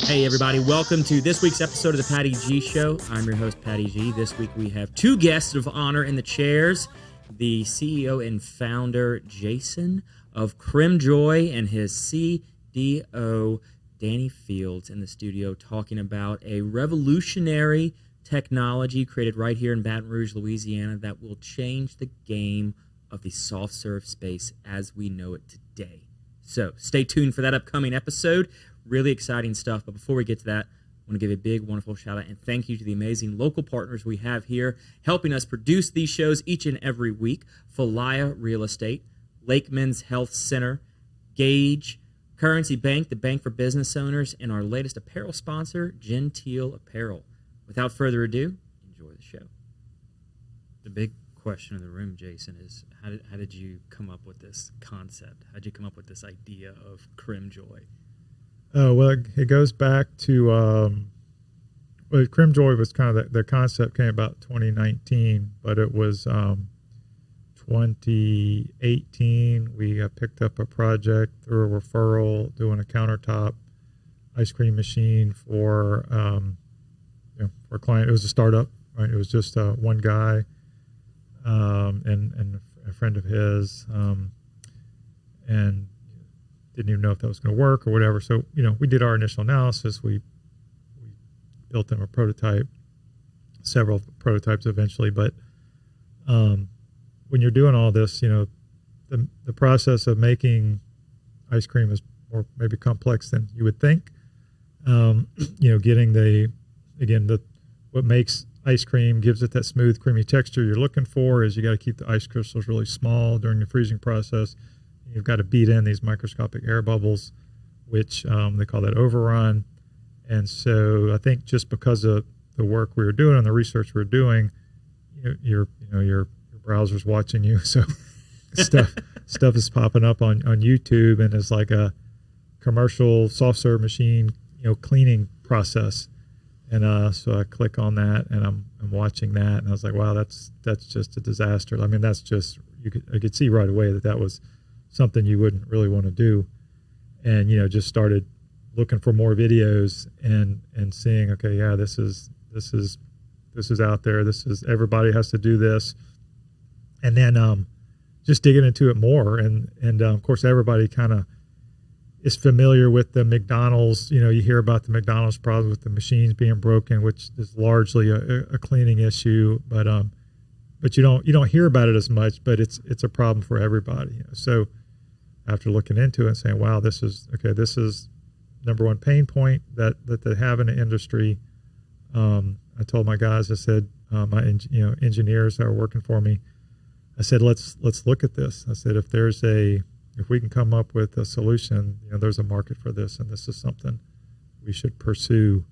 Hey everybody, welcome to this week's episode of the Patty G Show. I'm your host, Patty G. This week we have two guests of honor in the chairs, the CEO and founder, Jason of Cremmjoy, and his CDO, Danny Fields, in the studio talking about a revolutionary technology created right here in Baton Rouge, Louisiana that will change the game of the soft serve space as we know it today. So stay tuned for that upcoming episode. Really exciting stuff. But before we get to that, I want to give a big, wonderful shout out and thank you to the amazing local partners we have here helping us produce these shows each and every week. Falaya Real Estate, Lakeman's Health Center, Gage, Currency Bank, the bank for business owners, and our latest apparel sponsor, Genteel Apparel. Without further ado, enjoy the show. The big question in the room, Jason, is how did you come up with this concept? How did you come up with this idea of Cremmjoy? Oh, well, it goes back to, Cremmjoy was kind of the concept came about 2019, but it was 2018. We picked up a project through a referral doing a countertop ice cream machine for a client. It was a startup, right? It was just one guy and a friend of his, and didn't even know if that was going to work or whatever. So, we did our initial analysis. We built them a prototype, several prototypes eventually. But when you're doing all this, the process of making ice cream is more maybe complex than you would think. Getting what makes ice cream, gives it that smooth, creamy texture you're looking for is you got to keep the ice crystals really small during the freezing process. You've got to beat in these microscopic air bubbles, which they call that overrun. And so I think just because of the work we were doing and the research we were doing, your browser's watching you. So stuff is popping up on YouTube, and it's like a commercial soft serve machine, cleaning process. And so I click on that, and I'm watching that, and I was like, wow, that's just a disaster. I mean, that's just I could see right away that was something you wouldn't really want to do, and just started looking for more videos and seeing, okay, yeah, this is out there. This is, everybody has to do this, and then just digging into it more, and of course everybody kind of is familiar with the McDonald's. You hear about the McDonald's problem with the machines being broken, which is largely a cleaning issue, but you don't hear about it as much, but it's a problem for everybody. So after looking into it and saying, wow, this is number one pain point that they have in the industry. I told my guys, I said, my engineers that are working for me, I said, let's look at this. I said, if we can come up with a solution, there's a market for this, and this is something we should pursue.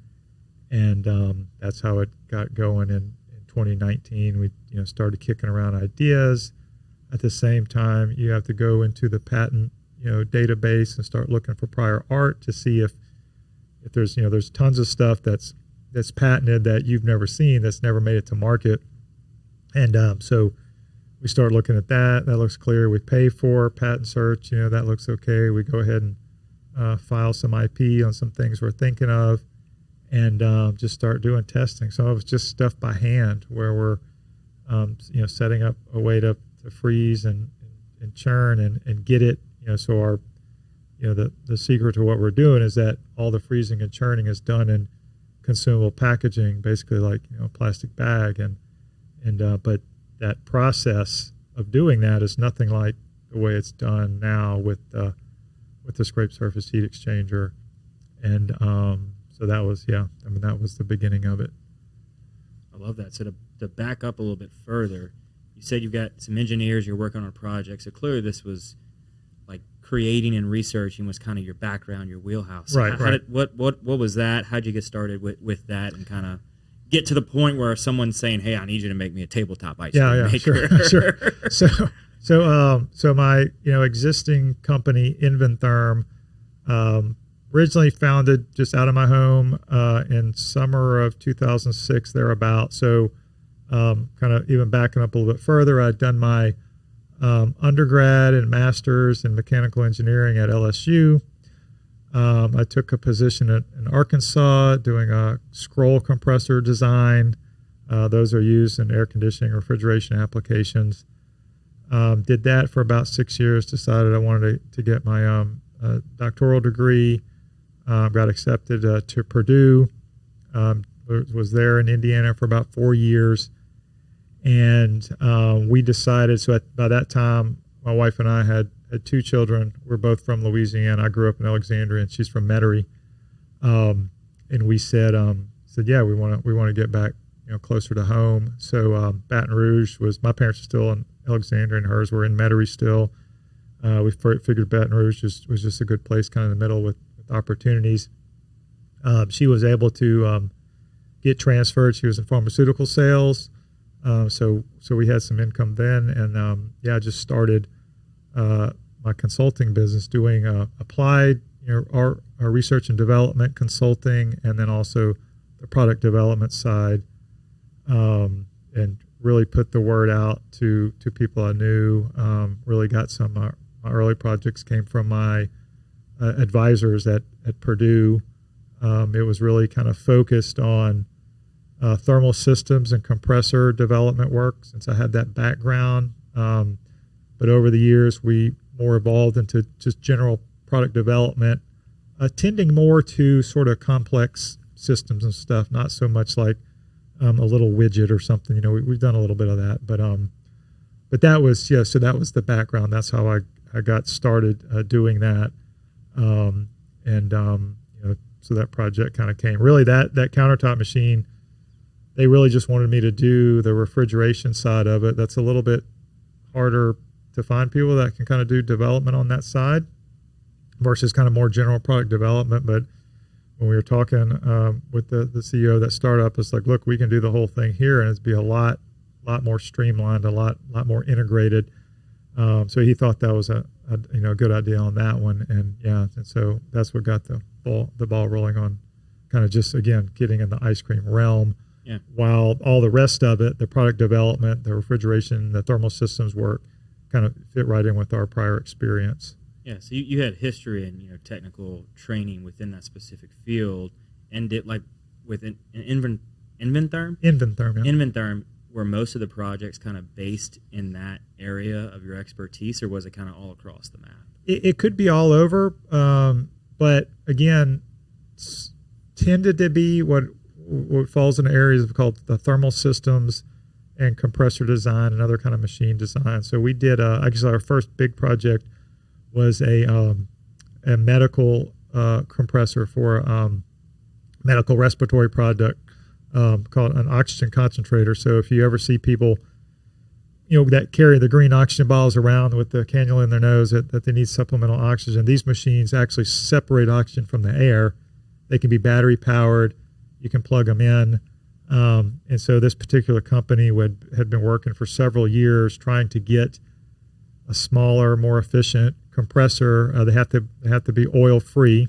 And that's how it got going in 2019. We started kicking around ideas. At the same time, you have to go into the patent database and start looking for prior art to see if there's tons of stuff that's patented that you've never seen, that's never made it to market. And so we start looking at that. That looks clear. We pay for patent search. That looks okay. We go ahead and file some IP on some things we're thinking of, and just start doing testing. Some of it's just stuff by hand, where we're setting up a way to freeze and churn and get it. So our the secret to what we're doing is that all the freezing and churning is done in consumable packaging, basically like a plastic bag, and but that process of doing that is nothing like the way it's done now with the scrape surface heat exchanger. And so that was that was the beginning of it. I love that. So to back up a little bit further, you said you've got some engineers, you're working on a project. So clearly this was like creating and researching was kind of your background, your wheelhouse. Right. What was that? How'd you get started with that and kind of get to the point where someone's saying, "Hey, I need you to make me a tabletop ice cream maker"? Sure. So my existing company Inventherm, originally founded just out of my home in summer of 2006 thereabout. So kind of even backing up a little bit further, I'd done my undergrad and master's in mechanical engineering at LSU. I took a position in Arkansas doing a scroll compressor design. Those are used in air conditioning, refrigeration applications. Did that for about 6 years, decided I wanted to get my doctoral degree, got accepted to Purdue, was there in Indiana for about 4 years. And we decided, by that time, my wife and I had 2 children. We're both from Louisiana. I grew up in Alexandria, and she's from Metairie. And we said, yeah, we want to get back, closer to home. So Baton Rouge my parents are still in Alexandria, and hers were in Metairie still. We figured Baton Rouge was just a good place, kind of in the middle with opportunities. She was able to get transferred. She was in pharmaceutical sales. So we had some income then, and I just started my consulting business, doing applied our research and development consulting, and then also the product development side, and really put the word out to people I knew. Really got some my early projects came from my advisors at Purdue. It was really kind of focused on thermal systems and compressor development work, since I had that background. But over the years, we more evolved into just general product development, tending more to sort of complex systems and stuff, not so much like a little widget or something. We've done a little bit of that, but that was, so that was the background. That's how I got started doing that. So that project kind of came. Really, that countertop machine, they really just wanted me to do the refrigeration side of it. That's a little bit harder to find people that can kind of do development on that side versus kind of more general product development. But when we were talking with the CEO of that startup, it's like, look, we can do the whole thing here, and it'd be a lot more streamlined, a lot more integrated. So he thought that was a good idea on that one, and so that's what got the ball rolling on, kind of just again getting in the ice cream realm. Yeah. While all the rest of it, the product development, the refrigeration, the thermal systems work, kind of fit right in with our prior experience. Yeah, so you had history and technical training within that specific field, and did like with an Inventherm? Inventherm, yeah. Inventherm, were most of the projects kind of based in that area of your expertise, or was it kind of all across the map? It could be all over, but again, tended to be what falls in areas called the thermal systems and compressor design and other kind of machine design. So we did, actually our first big project was a medical compressor for medical respiratory product called an oxygen concentrator. So if you ever see people, that carry the green oxygen bottles around with the cannula in their nose that they need supplemental oxygen, these machines actually separate oxygen from the air. They can be battery powered. You can plug them in. And so this particular company had been working for several years trying to get a smaller, more efficient compressor. They have to be oil free.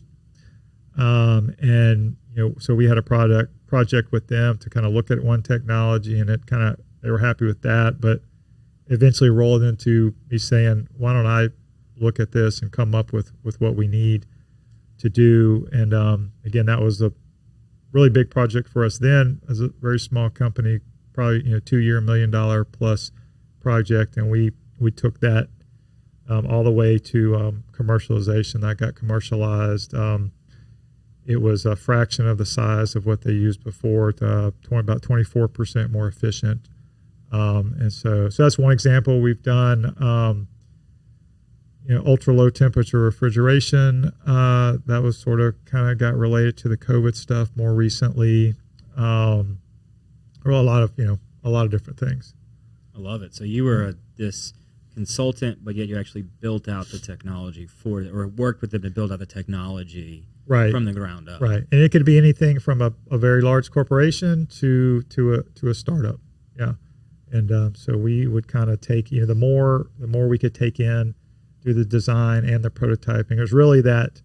So we had a project with them to kind of look at one technology, and they were happy with that, but eventually rolled into me saying, why don't I look at this and come up with what we need to do. And again, that was a really big project for us then as a very small company, probably 2-year $1 million plus project, and we took that all the way to commercialization. That got commercialized. It was a fraction of the size of what they used before, about 24% more efficient. And so that's one example. We've done ultra low temperature refrigeration. That was sort of kind of got related to the COVID stuff more recently. Or a lot of different things. I love it. So you were this consultant, but yet you actually built out the technology or worked with them to build out the technology from the ground up. Right. And it could be anything from a very large corporation to a startup. Yeah. And so we would kind of take, the more we could take in, do the design and the prototyping. It was really that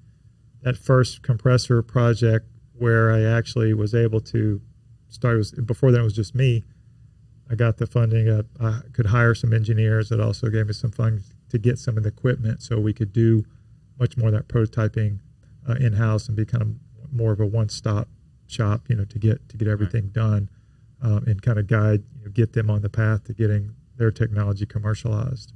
first compressor project where I actually was able to start. Before then it was just me. I got the funding. I could hire some engineers. That also gave me some funding to get some of the equipment so we could do much more of that prototyping in-house and be kind of more of a one-stop shop, to get everything done, and kind of guide, get them on the path to getting their technology commercialized.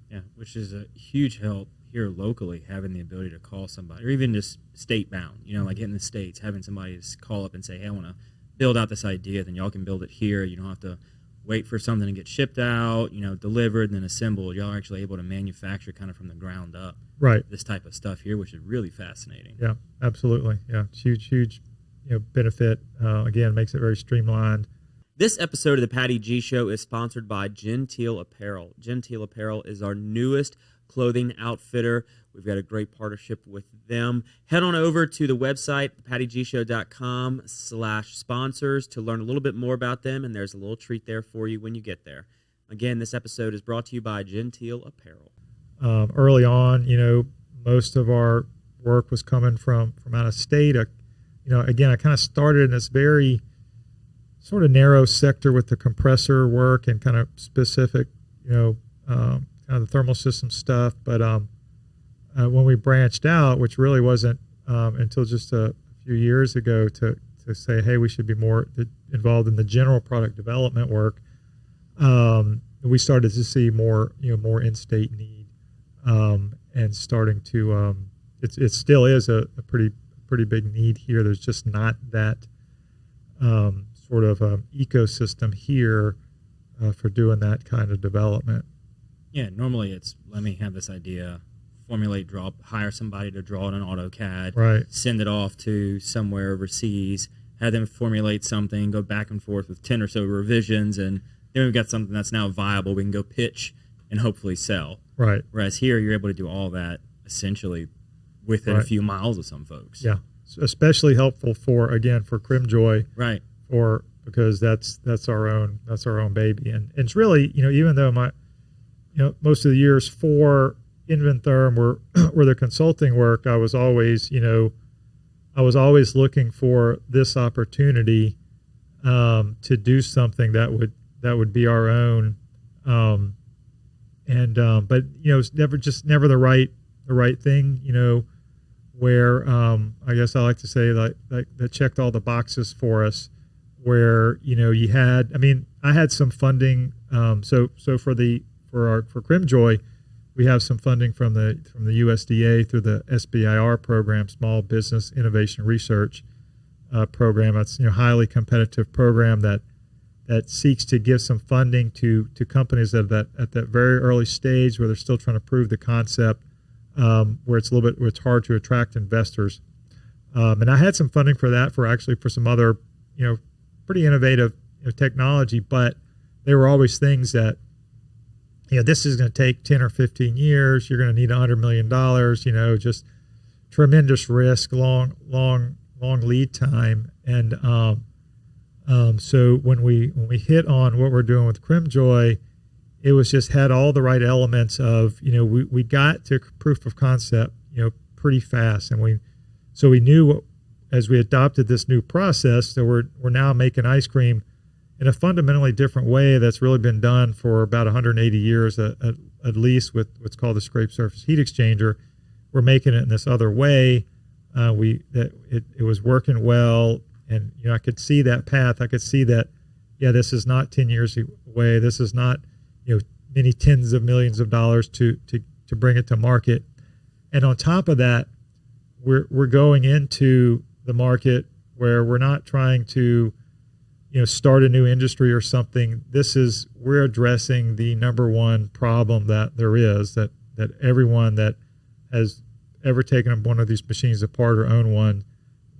Yeah, which is a huge help here locally, having the ability to call somebody, or even just state bound, like in the States, having somebody just call up and say, hey, I want to build out this idea, then y'all can build it here. You don't have to wait for something to get shipped out, delivered and then assembled. Y'all are actually able to manufacture kind of from the ground up, right, this type of stuff here, which is really fascinating. Yeah, absolutely. Yeah, it's huge benefit. Again, makes it very streamlined. This episode of the Patty G Show is sponsored by Genteel Apparel. Genteel Apparel is our newest clothing outfitter. We've got a great partnership with them. Head on over to the website, pattygshow.com/sponsors, to learn a little bit more about them, and there's a little treat there for you when you get there. Again, this episode is brought to you by Genteel Apparel. Early on, most of our work was coming from out of state. Again, I kind of started in this very sort of narrow sector with the compressor work and kind of specific, kind of the thermal system stuff. But when we branched out, which really wasn't until just a few years ago, to say, hey, we should be more involved in the general product development work, we started to see more in-state need, and starting to it still is a pretty big need here. There's just not that sort of ecosystem here for doing that kind of development. Yeah, normally it's, let me have this idea, formulate, hire somebody to draw it in AutoCAD, right, send it off to somewhere overseas, have them formulate something, go back and forth with 10 or so revisions, and then we've got something that's now viable. We can go pitch and hopefully sell. Right. Whereas here, you're able to do all that essentially within a few miles of some folks. Yeah, especially helpful for Cremmjoy, right? Because that's our own baby, and it's really, even though most of the years for Inventherm were the consulting work, I was always looking for this opportunity to do something that would be our own, but it's never the right thing, where I guess I like to say like that checked all the boxes for us, where I had some funding, so for Cremmjoy, we have some funding from the USDA through the SBIR program, Small Business Innovation Research program. That's highly competitive program that seeks to give some funding to companies at that very early stage where they're still trying to prove the concept, where it's hard to attract investors. And I had some funding for that for some other pretty innovative technology, but they were always things that this is going to take 10 or 15 years. You're going to need $100 million, just tremendous risk, long lead time. And so when we hit on what we're doing with Cremmjoy, it was just had all the right elements of, we got to proof of concept, pretty fast. And we knew as we adopted this new process that we're now making ice cream in a fundamentally different way that's really been done for about 180 years at least, with what's called the scrape surface heat exchanger. We're making it in this other way. It was working well, and I could see that path. I could see that, this is not 10 years away. This is not many tens of millions of dollars to bring it to market. And on top of that, we're going into the market where we're not trying to start a new industry or something. We're addressing the number one problem that there is, that everyone that has ever taken one of these machines apart or own one,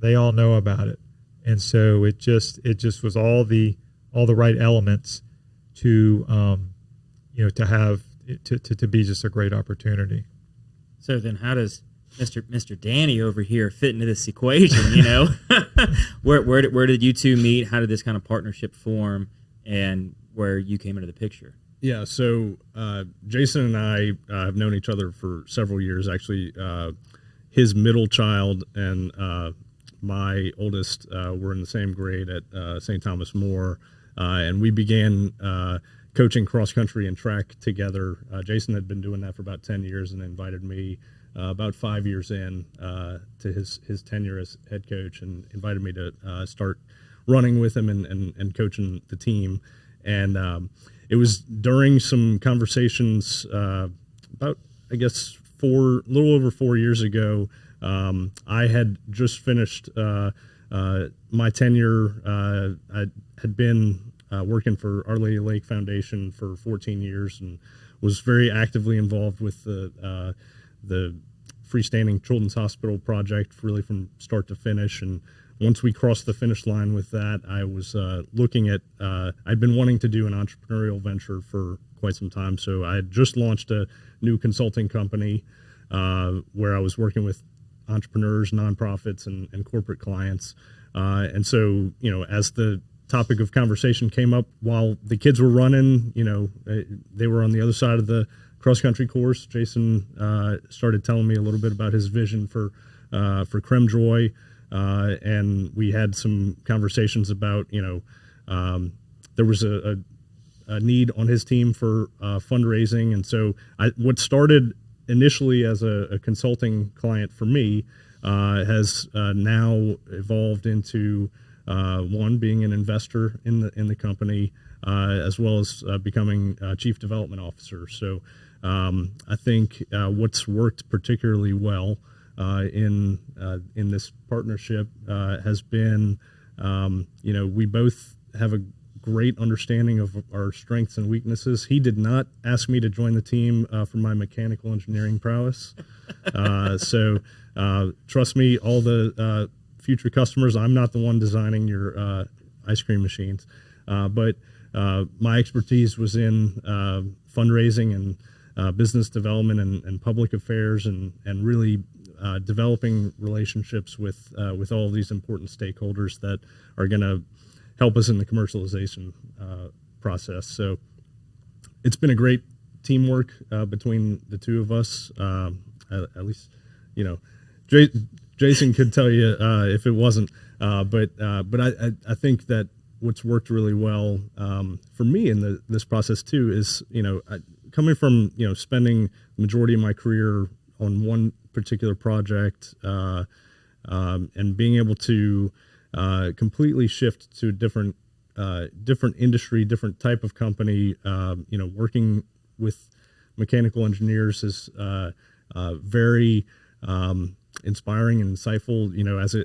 they all know about it. And so it just was all the right elements to to be just a great opportunity. So then how does Mr. Danny over here fit into this equation, Where did you two meet? How did this kind of partnership form, and where you came into the picture? Yeah, so Jason and I have known each other for several years. Actually, his middle child and my oldest were in the same grade at St. Thomas More, and we began coaching cross country and track together. Jason had been doing that for about 10 years and invited me about 5 years in to his tenure as head coach, and invited me to start running with him and coaching the team. And it was during some conversations about, I guess, a little over 4 years ago. I had just finished my tenure. I had been working for Our Lady Lake Foundation for 14 years and was very actively involved with the freestanding children's hospital project, really from start to finish. And once we crossed the finish line with that, I was looking at, I'd been wanting to do an entrepreneurial venture for quite some time. So I had just launched a new consulting company where I was working with entrepreneurs, nonprofits, and corporate clients. And so, as the topic of conversation came up while the kids were running, they were on the other side of the cross-country course. Jason started telling me a little bit about his vision for Cremmjoy. And we had some conversations about, there was a need on his team for fundraising. And so what started initially as a consulting client for me has now evolved into being an investor in the company, as well as becoming chief development officer. So I think what's worked particularly well in this partnership has been, we both have a great understanding of our strengths and weaknesses. He did not ask me to join the team for my mechanical engineering prowess. So trust me, all the future customers, I'm not the one designing your ice cream machines. But my expertise was in fundraising and business development and public affairs and really developing relationships with all of these important stakeholders that are going to help us in the commercialization process. So it's been a great teamwork between the two of us. At least, Jason could tell you if it wasn't. But I think that what's worked really well for me in this process too is, coming from spending the majority of my career on one particular project and being able to completely shift to a different industry, different type of company. Working with mechanical engineers is very inspiring and insightful.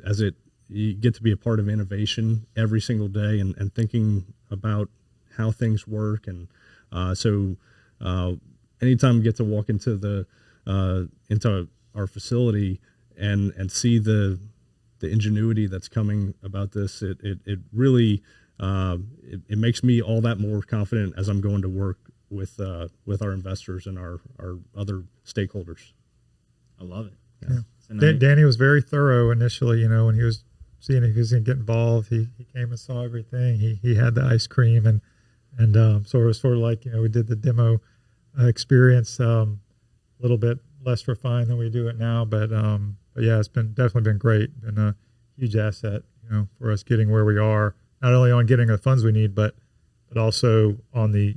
As you get to be a part of innovation every single day and thinking about how things work. And so anytime we get to walk into into our facility and see the ingenuity that's coming about this, it really it makes me all that more confident as I'm going to work with our investors and our other stakeholders. I love it. Yeah. Danny was very thorough initially. When he was seeing if he was going to get involved, he came and saw everything. He had the ice cream and so it was sort of like we did the demo experience, a little bit less refined than we do it now, but yeah, it's definitely been great and a huge asset, for us getting where we are, not only on getting the funds we need, but also on the,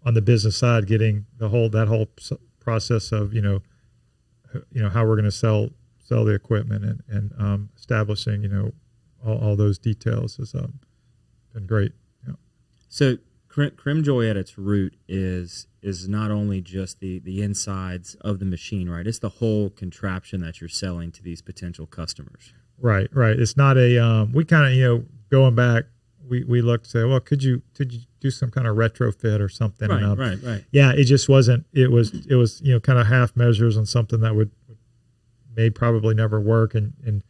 on the business side, getting that whole process of, how we're going to sell the equipment and establishing, all those details has been great. So Cremmjoy at its root is not only just the insides of the machine, right? It's the whole contraption that you're selling to these potential customers. Right. It's not a we kind of going back, we looked to say, well, could you do some kind of retrofit or something? Right. Yeah, it just wasn't. It was kind of half measures on something that may probably never work. And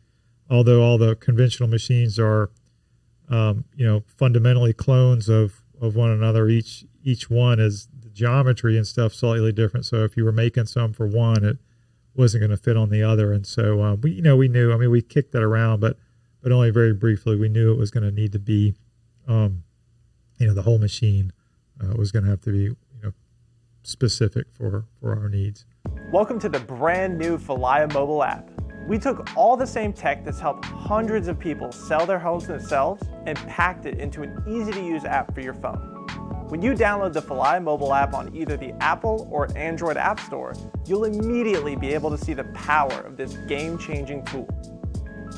although all the conventional machines are fundamentally clones of one another, each one is the geometry and stuff slightly different. So if you were making some for one, it wasn't going to fit on the other. And so we knew. I mean, we kicked that around, but only very briefly. We knew it was going to need to be, the whole machine was going to have to be specific for our needs. Welcome to the brand new Falaya mobile app. We took all the same tech that's helped hundreds of people sell their homes themselves and packed it into an easy-to-use app for your phone. When you download the Falaya mobile app on either the Apple or Android App Store, you'll immediately be able to see the power of this game-changing tool.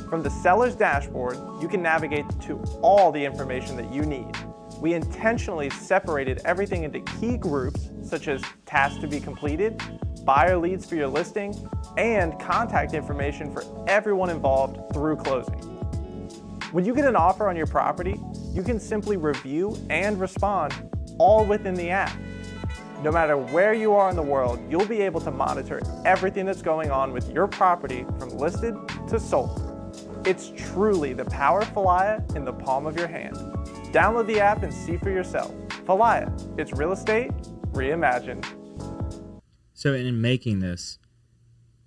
From the seller's dashboard, you can navigate to all the information that you need. We intentionally separated everything into key groups, such as tasks to be completed, buyer leads for your listing, and contact information for everyone involved through closing. When you get an offer on your property, you can simply review and respond all within the app. No matter where you are in the world, you'll be able to monitor everything that's going on with your property from listed to sold. It's truly the power of Falaya in the palm of your hand. Download the app and see for yourself. Falaya, it's real estate reimagined. So in making this,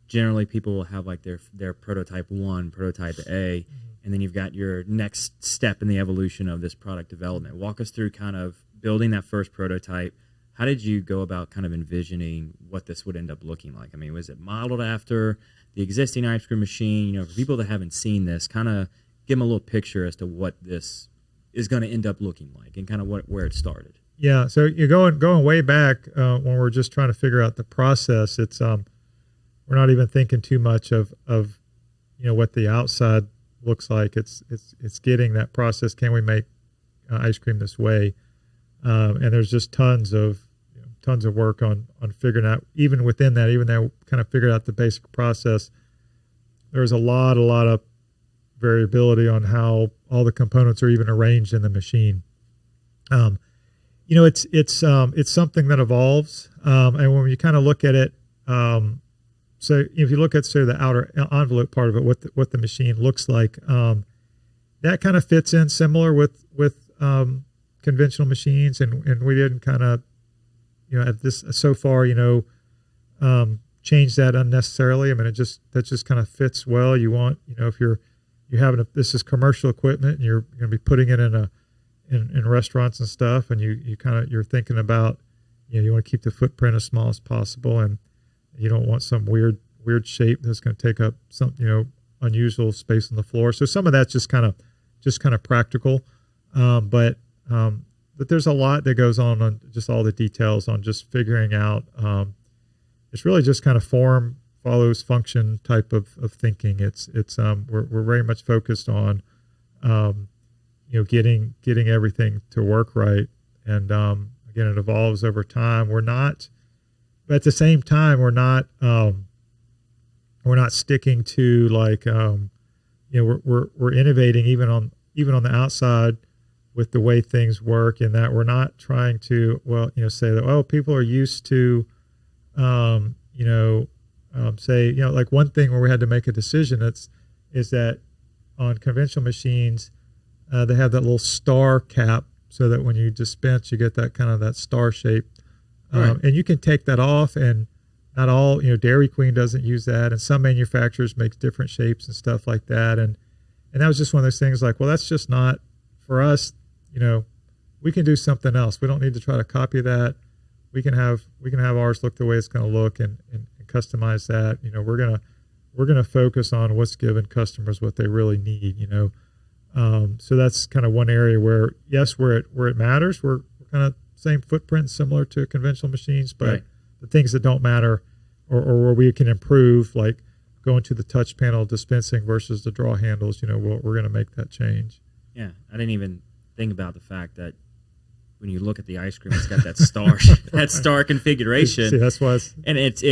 generally people will have like their prototype 1, prototype A, and then you've got your next step in the evolution of this product development. Walk us through kind of building that first prototype. How did you go about kind of envisioning what this would end up looking like? I mean, was it modeled after the existing ice cream machine? You know, for people that haven't seen this, kind of give them a little picture as to what this is going to end up looking like and kind of where it started. Yeah, so you're going way back when we're just trying to figure out the process. It's we're not even thinking too much of what the outside looks like. It's getting that process. Can we make ice cream this way? And there's just tons of work on figuring out, even within that, even though we kind of figured out the basic process, there's a lot of variability on how all the components are even arranged in the machine. It's something that evolves, and when you kind of look at it, so if you look at the outer envelope part of it, what the machine looks like, that kind of fits in similar with conventional machines, and we didn't kind of at this so far change that unnecessarily. I mean, that just kind of fits well. You want if you're having this is commercial equipment and you're going to be putting it in restaurants and stuff, and you're thinking about you want to keep the footprint as small as possible, and you don't want some weird shape that's going to take up some unusual space on the floor. So some of that's just kind of practical, but there's a lot that goes on just all the details on just figuring out. It's really just kind of form follows function type of thinking. We're very much focused on getting everything to work right, and again, it evolves over time. But at the same time, we're not sticking to we're innovating even on the outside with the way things work, in that we're not trying to say that people are used to like one thing where we had to make a decision is that on conventional machines they have that little star cap, so that when you dispense you get that kind of that star shape. Right. And you can take that off, and not all, Dairy Queen doesn't use that, and some manufacturers make different shapes and stuff like that. And that was just one of those things like, well, that's just not for us. We can do something else. We don't need to try to copy that. We can have ours look the way it's going to look, and customize that. We're gonna focus on what's giving customers what they really need. So that's kind of one area where, yes, where it matters, we're kind of same footprint, similar to conventional machines, but right. The things that don't matter, or where we can improve, like going to the touch panel dispensing versus the draw handles, we're going to make that change. Yeah, I didn't even think about the fact that when you look at the ice cream, it's got that star that star configuration. See, that's why and it's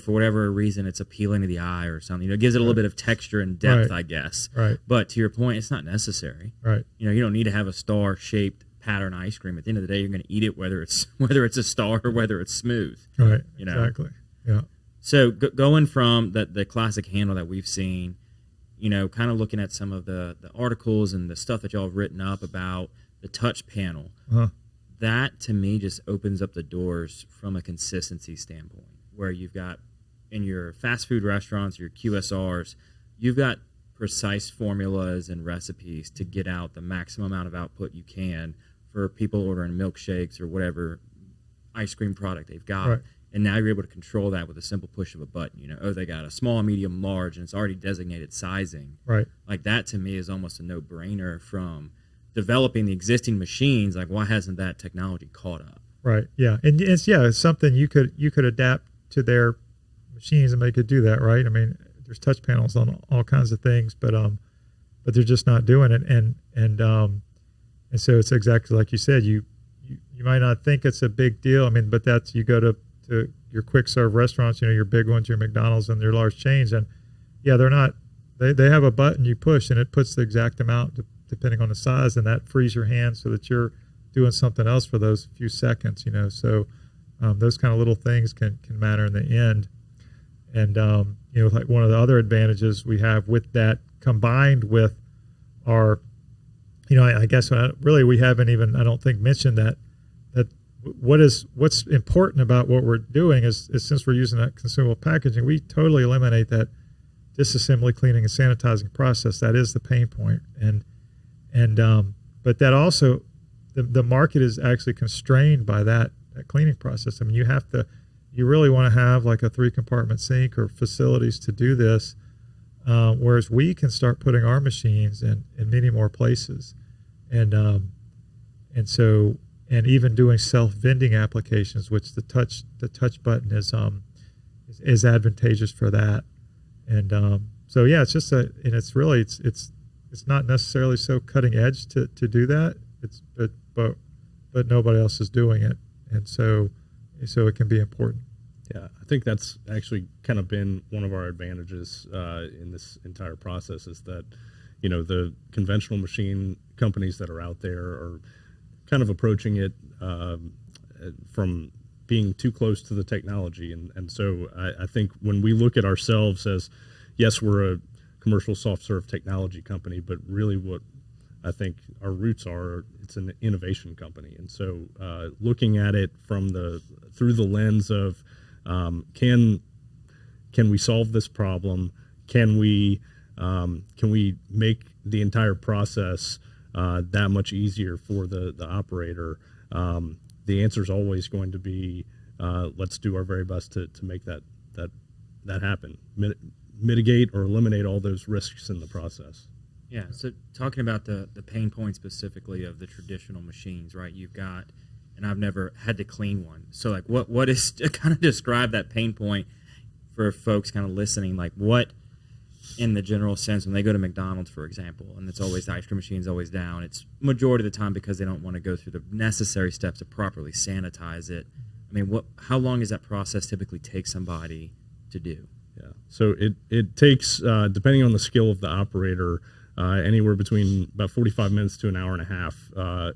for whatever reason, it's appealing to the eye or something. It gives it a little bit of texture and depth, right. I guess. Right. But to your point, it's not necessary. Right. You don't need to have a star-shaped pattern ice cream. At the end of the day, you're going to eat it whether it's a star or whether it's smooth. Right. Exactly. Yeah. So going from the classic handle that we've seen, kind of looking at some of the articles and the stuff that y'all have written up about the touch panel, that to me just opens up the doors from a consistency standpoint, where you've got in your fast food restaurants, your QSRs, you've got precise formulas and recipes to get out the maximum amount of output you can for people ordering milkshakes or whatever ice cream product they've got. Right. And now you're able to control that with a simple push of a button. They got a small, medium, large, and it's already designated sizing. Right. Like that to me is almost a no-brainer from developing the existing machines, like why hasn't that technology caught up? Right. Yeah. And it's something you could adapt to their machines and they could do that. Right. I mean, there's touch panels on all kinds of things, but they're just not doing it. And so it's exactly like you said, you might not think it's a big deal. I mean, but that's, you go to your quick serve restaurants, your big ones, your McDonald's and your large chains. And yeah, they're not, they have a button you push and it puts the exact amount depending on the size, and that frees your hand so that you're doing something else for those few seconds, so those kind of little things can matter in the end. And like one of the other advantages we have with that, combined with our, I guess really we haven't even, I don't think, mentioned that what's important about what we're doing is since we're using that consumable packaging, we totally eliminate that disassembly, cleaning, and sanitizing process. That is the pain point, and but that also the market is actually constrained by that cleaning process. I mean, you really want to have like a 3-compartment sink or facilities to do this, whereas we can start putting our machines in many more places, and so even doing self-vending applications, which the touch button is advantageous for that, and so yeah, it's just it's not necessarily so cutting edge to do that. But nobody else is doing it, and so it can be important. Yeah, I think that's actually kind of been one of our advantages in this entire process, is that the conventional machine companies that are out there are kind of approaching it from being too close to the technology, and so I think when we look at ourselves as, yes, we're a commercial soft serve technology company, but really what I think our roots are, it's an innovation company. And so looking at it through the lens of can we solve this problem? Can we make the entire process that much easier for the operator? The answer is always going to be let's do our very best to make that happen, mitigate or eliminate all those risks in the process. Yeah, so talking about the pain point specifically of the traditional machines, right? You've got, and I've never had to clean one. So like what is, to kind of describe that pain point for folks kind of listening, like what in the general sense when they go to McDonald's, for example, and it's always, the ice cream machine's always down, it's majority of the time because they don't want to go through the necessary steps to properly sanitize it. I mean, how long does that process typically take somebody to do? Yeah, so it takes, depending on the skill of the operator, anywhere between about 45 minutes to an hour and a half. Wow.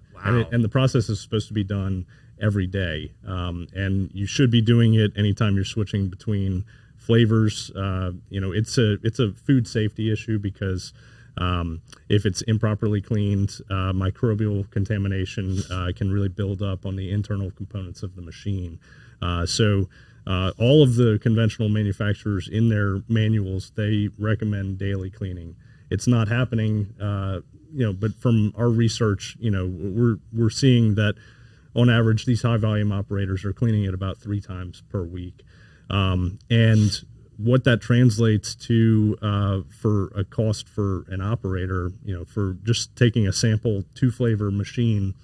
And the process is supposed to be done every day. And you should be doing it anytime you're switching between flavors. It's a food safety issue because if it's improperly cleaned, microbial contamination can really build up on the internal components of the machine. So all of the conventional manufacturers in their manuals, they recommend daily cleaning. It's not happening, but from our research, we're seeing that on average, these high volume operators are cleaning it about 3 times per week. And what that translates to for a cost for an operator, for just taking a sample 2-flavor machine,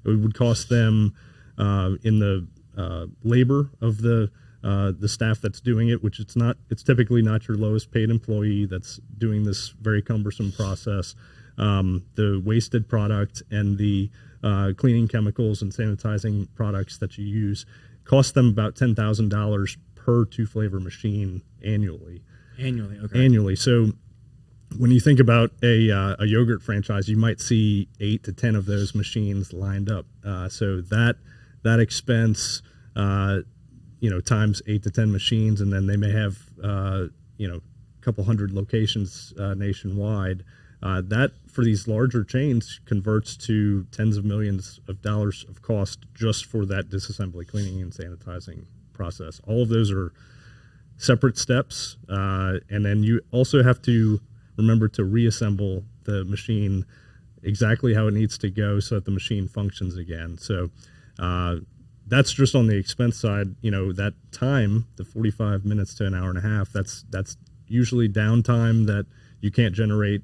it would cost them in the labor of the staff that's doing it, which it's typically not your lowest paid employee that's doing this very cumbersome process. The wasted product and the cleaning chemicals and sanitizing products that you use cost them about $10,000 per 2-flavor machine annually. Okay. Annually. So when you think about a yogurt franchise, you might see 8 to 10 of those machines lined up. So that expense, times 8 to 10 machines, and then they may have, a couple hundred locations nationwide. That for these larger chains converts to tens of millions of dollars of cost just for that disassembly, cleaning, and sanitizing process. All of those are separate steps, and then you also have to remember to reassemble the machine exactly how it needs to go so that the machine functions again. So that's just on the expense side. That time, the 45 minutes to an hour and a half, that's usually downtime that you can't generate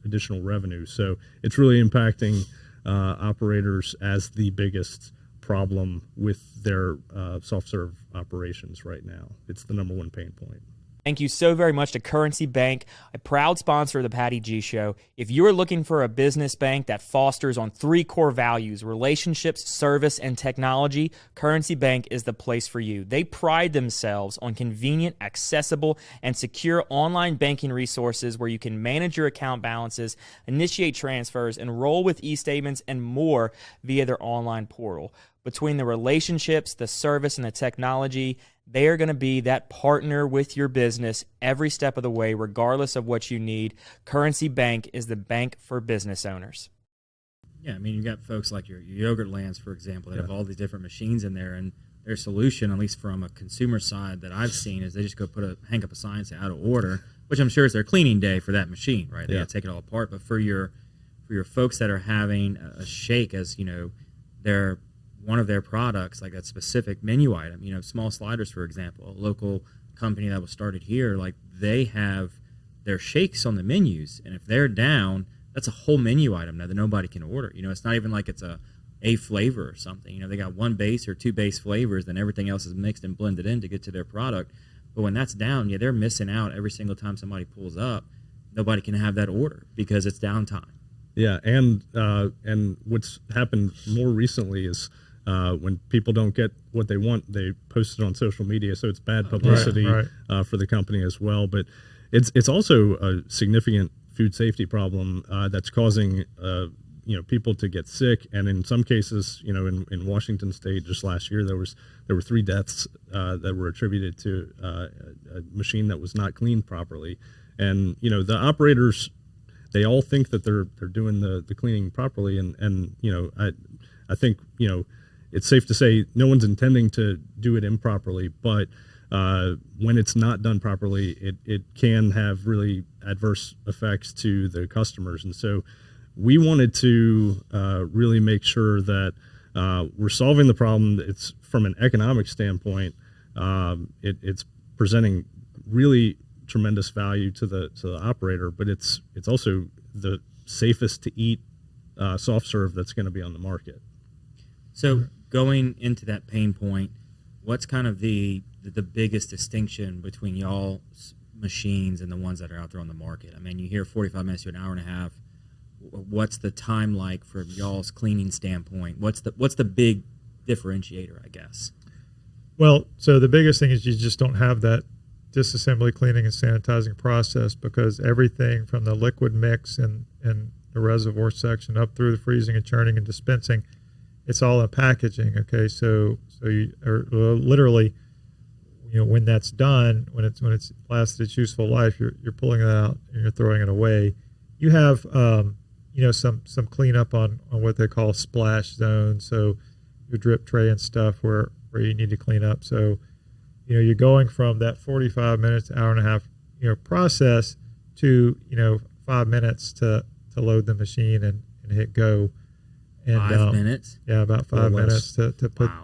additional revenue. So it's really impacting operators as the biggest problem with their self-serve operations right now. It's the number one pain point. Thank you so very much to Currency Bank, a proud sponsor of the Patty G Show. If you are looking for a business bank that fosters on 3 core values, relationships, service, and technology, Currency Bank is the place for you. They pride themselves on convenient, accessible, and secure online banking resources where you can manage your account balances, initiate transfers, enroll with e-statements, and more via their online portal. Between the relationships, the service, and the technology, they are going to be that partner with your business every step of the way, regardless of what you need. Currency Bank is the bank for business owners. Yeah, I mean, you got folks like your Yogurt Lands, for example, that have all these different machines in there, and their solution, at least from a consumer side that I've seen, is they just go hang up a sign and say out of order, which I'm sure is their cleaning day for that machine, right? They got to take it all apart. But for your folks that are having a shake as, their one of their products, like a specific menu item, small sliders, for example, a local company that was started here, like they have their shakes on the menus, and if they're down, that's a whole menu item now that nobody can order. It's not even like it's a flavor or something. They got one base or 2 base flavors, then everything else is mixed and blended in to get to their product. But when that's down, they're missing out every single time somebody pulls up. Nobody can have that order because it's downtime. Yeah, and what's happened more recently is when people don't get what they want, they post it on social media, so it's bad publicity for the company as well. But it's also a significant food safety problem that's causing people to get sick, and in some cases, in Washington State just last year, there were 3 deaths that were attributed to a machine that was not cleaned properly, and the operators, they all think that they're doing the cleaning properly, and I think it's safe to say no one's intending to do it improperly, but when it's not done properly, it can have really adverse effects to the customers. And so we wanted to really make sure that we're solving the problem. It's from an economic standpoint, it's presenting really tremendous value to the operator, but it's also the safest to eat soft serve that's going to be on the market. So going into that pain point, what's kind of the biggest distinction between y'all's machines and the ones that are out there on the market? I mean, you hear 45 minutes to an hour and a half. What's the time like from y'all's cleaning standpoint? What's the big differentiator, I guess? Well, so the biggest thing is you just don't have that disassembly, cleaning, and sanitizing process, because everything from the liquid mix and the reservoir section up through the freezing and churning and dispensing, it's all in packaging. Okay, so you are literally, when that's done, when it's lasted its useful life, you're pulling it out and you're throwing it away. You have some cleanup on what they call splash zones, so your drip tray and stuff where you need to clean up. So you're going from that 45 minutes, hour and a half process to 5 minutes to load the machine and hit go. And 5 minutes? Yeah, about 5 minutes to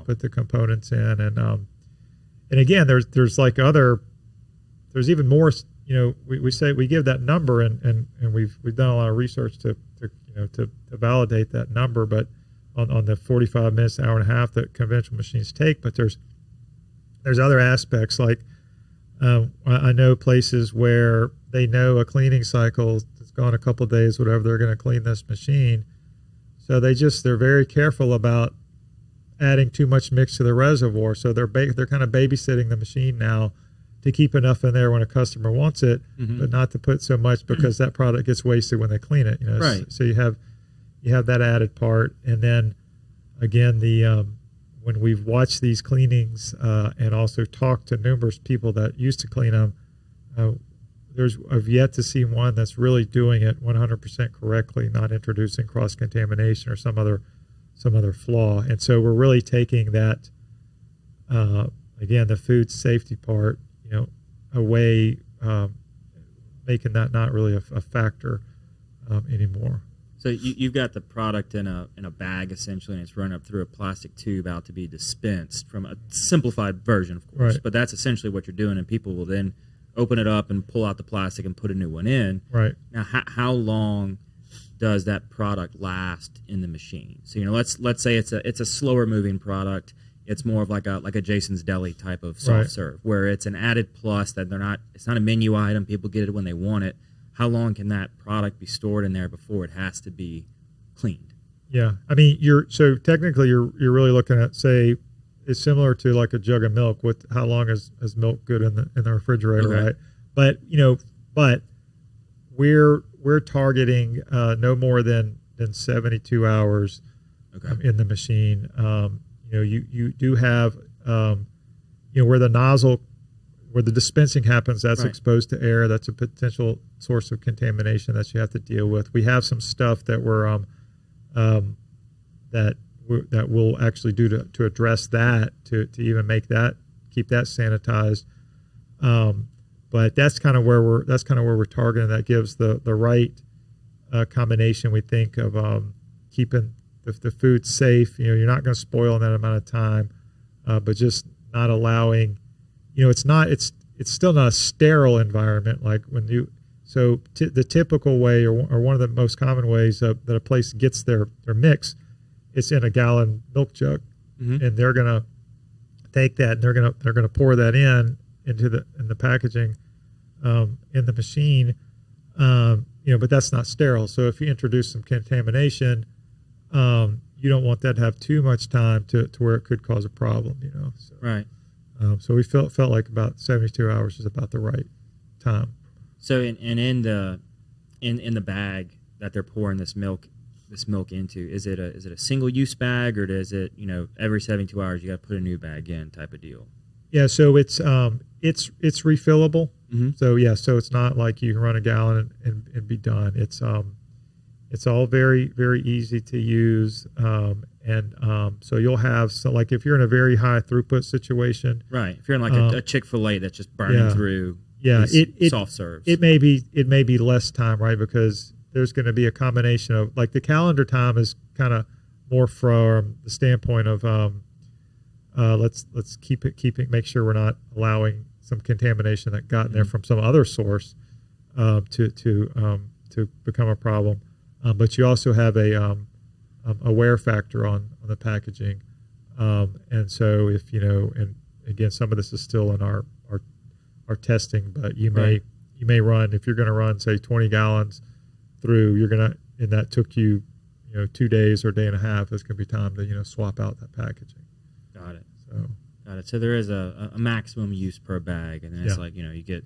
put the components in, and again, there's like there's even more. We say we give that number, and we've done a lot of research to validate that number, but on the 45 minutes, hour and a half that conventional machines take, but there's other aspects like I know places where they know a cleaning cycle that's gone a couple of days, whatever, they're going to clean this machine. So they're very careful about adding too much mix to the reservoir. So they're kind of babysitting the machine now to keep enough in there when a customer wants it, but not to put so much because that product gets wasted when they clean it. Right. So you have that added part, and then again when we've watched these cleanings and also talked to numerous people that used to clean them, I've yet to see one that's really doing it 100% correctly, not introducing cross-contamination or some other flaw. And so we're really taking that, again, the food safety part, away, making that not really a factor anymore. So you've got the product in a bag, essentially, and it's run up through a plastic tube out to be dispensed from a simplified version, of course. Right. But that's essentially what you're doing, and people will then open it up and pull out the plastic and put a new one in. Right. Now, how long does that product last in the machine? So, let's say it's a slower moving product. It's more of like a Jason's Deli type of soft serve, where it's an added plus that it's not a menu item. People get it when they want it. How long can that product be stored in there before it has to be cleaned? Yeah, I mean, technically you're really looking at, say, it's similar to like a jug of milk. With how long is milk good in the refrigerator, right? But but we're targeting no more than 72 hours in the machine. You do have where the nozzle, where the dispensing happens, that's exposed to air. That's a potential source of contamination that you have to deal with. We have some stuff that that we'll actually do to address that, to even make that, keep that sanitized. But that's kind of where we're targeting. That gives the right combination, we think, of keeping the food safe. You're not going to spoil in that amount of time, but just not allowing. It's still not a sterile environment like when you. So the typical way, or one of the most common ways that a place gets their mix, it's in a gallon milk jug, and they're gonna take that and they're gonna pour that into the packaging in the machine, but that's not sterile. So if you introduce some contamination, you don't want that to have too much time to where it could cause a problem. So, right. So we felt like about 72 hours is about the right time. So in the bag that they're pouring this milk into, is it a single use bag, or does it every 72 hours you got to put a new bag in type of deal? Yeah, so it's refillable. So it's not like you can run a gallon and be done. It's all very, very easy to use, so you'll have, like if you're in a very high throughput situation, right? If you're in like a Chick-fil-A that's just burning through, soft serves, it may be less time, right? Because there's going to be a combination of, like, the calendar time is kind of more from the standpoint of let's keep it, make sure we're not allowing some contamination that got in there from some other source to become a problem. But you also have a wear factor on the packaging, and so if and again, some of this is still in our testing, but you may run, if you're going to run, say, 20 gallons through, and that took you 2 days or a day and a half, it's going to be time to swap out that packaging. Got it. So there is a maximum use per bag, and then it's like you get.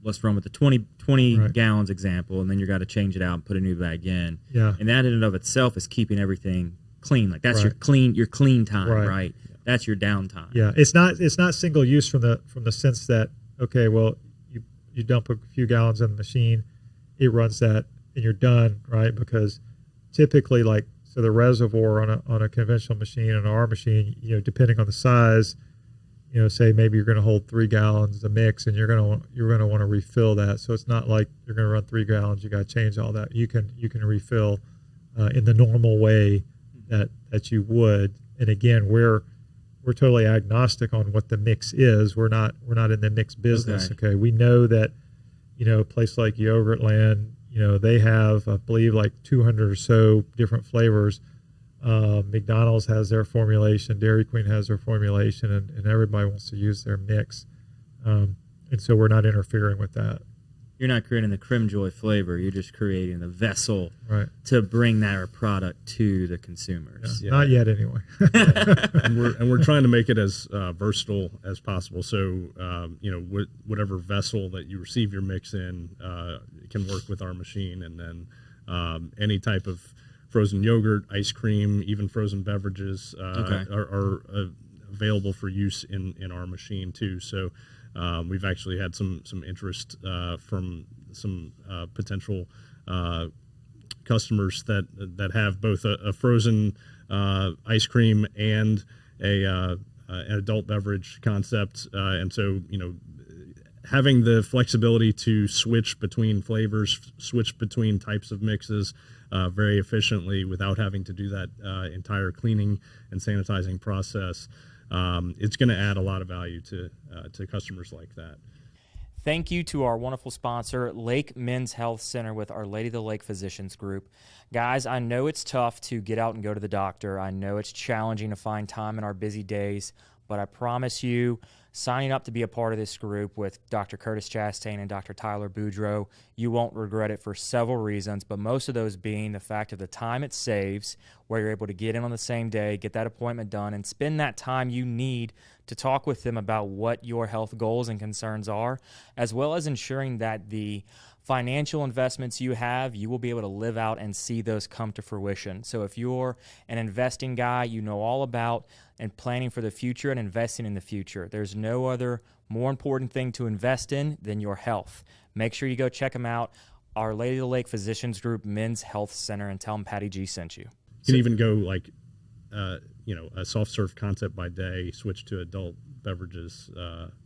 Let's run with the 20 gallons example, and then you got to change it out and put a new bag in. Yeah. And that in and of itself is keeping everything clean. Like that's your clean time, right? That's your downtime. Yeah. It's not single use from the sense that, okay, well, you dump a few gallons in the machine, it runs that and you're done, right? Because typically, like, so the reservoir on a conventional machine and our machine, depending on the size, say maybe you're going to hold 3 gallons of mix, and you're going to want to refill that. So it's not like you're going to run 3 gallons. You got to change all that. You can refill in the normal way that you would. And again, we're totally agnostic on what the mix is. We're not in the mix business. Okay. We know that a place like Yogurtland, they have, I believe, like 200 or so different flavors. McDonald's has their formulation, Dairy Queen has their formulation, and everybody wants to use their mix. And so we're not interfering with that. You're not creating the Cremmjoy flavor. You're just creating the vessel to bring that product to the consumers. Yeah. Not yet, anyway. and we're trying to make it as versatile as possible. So, whatever vessel that you receive your mix in can work with our machine. And then any type of frozen yogurt, ice cream, even frozen beverages are available for use in our machine too. So we've actually had some interest from some potential customers that have both a frozen ice cream and an adult beverage concept, and so having the flexibility to switch between flavors, switch between types of mixes very efficiently without having to do that entire cleaning and sanitizing process, it's going to add a lot of value to customers like that. Thank you to our wonderful sponsor, Lake Men's Health Center with Our Lady of the Lake Physicians Group. Guys, I know it's tough to get out and go to the doctor. I know it's challenging to find time in our busy days, but I promise you, signing up to be a part of this group with Dr. Curtis Chastain and Dr. Tyler Boudreau, you won't regret it for several reasons, but most of those being the fact of the time it saves, where you're able to get in on the same day, get that appointment done, and spend that time you need to talk with them about what your health goals and concerns are, as well as ensuring that the financial investments you have, you will be able to live out and see those come to fruition. So if you're an investing guy, you know all about and planning for the future and investing in the future. There's no other more important thing to invest in than your health. Make sure you go check them out, Our Lady of the Lake Physicians Group Men's Health Center, and tell them Patty G sent you. You can even go like, a soft serve concept by day, switch to adult beverages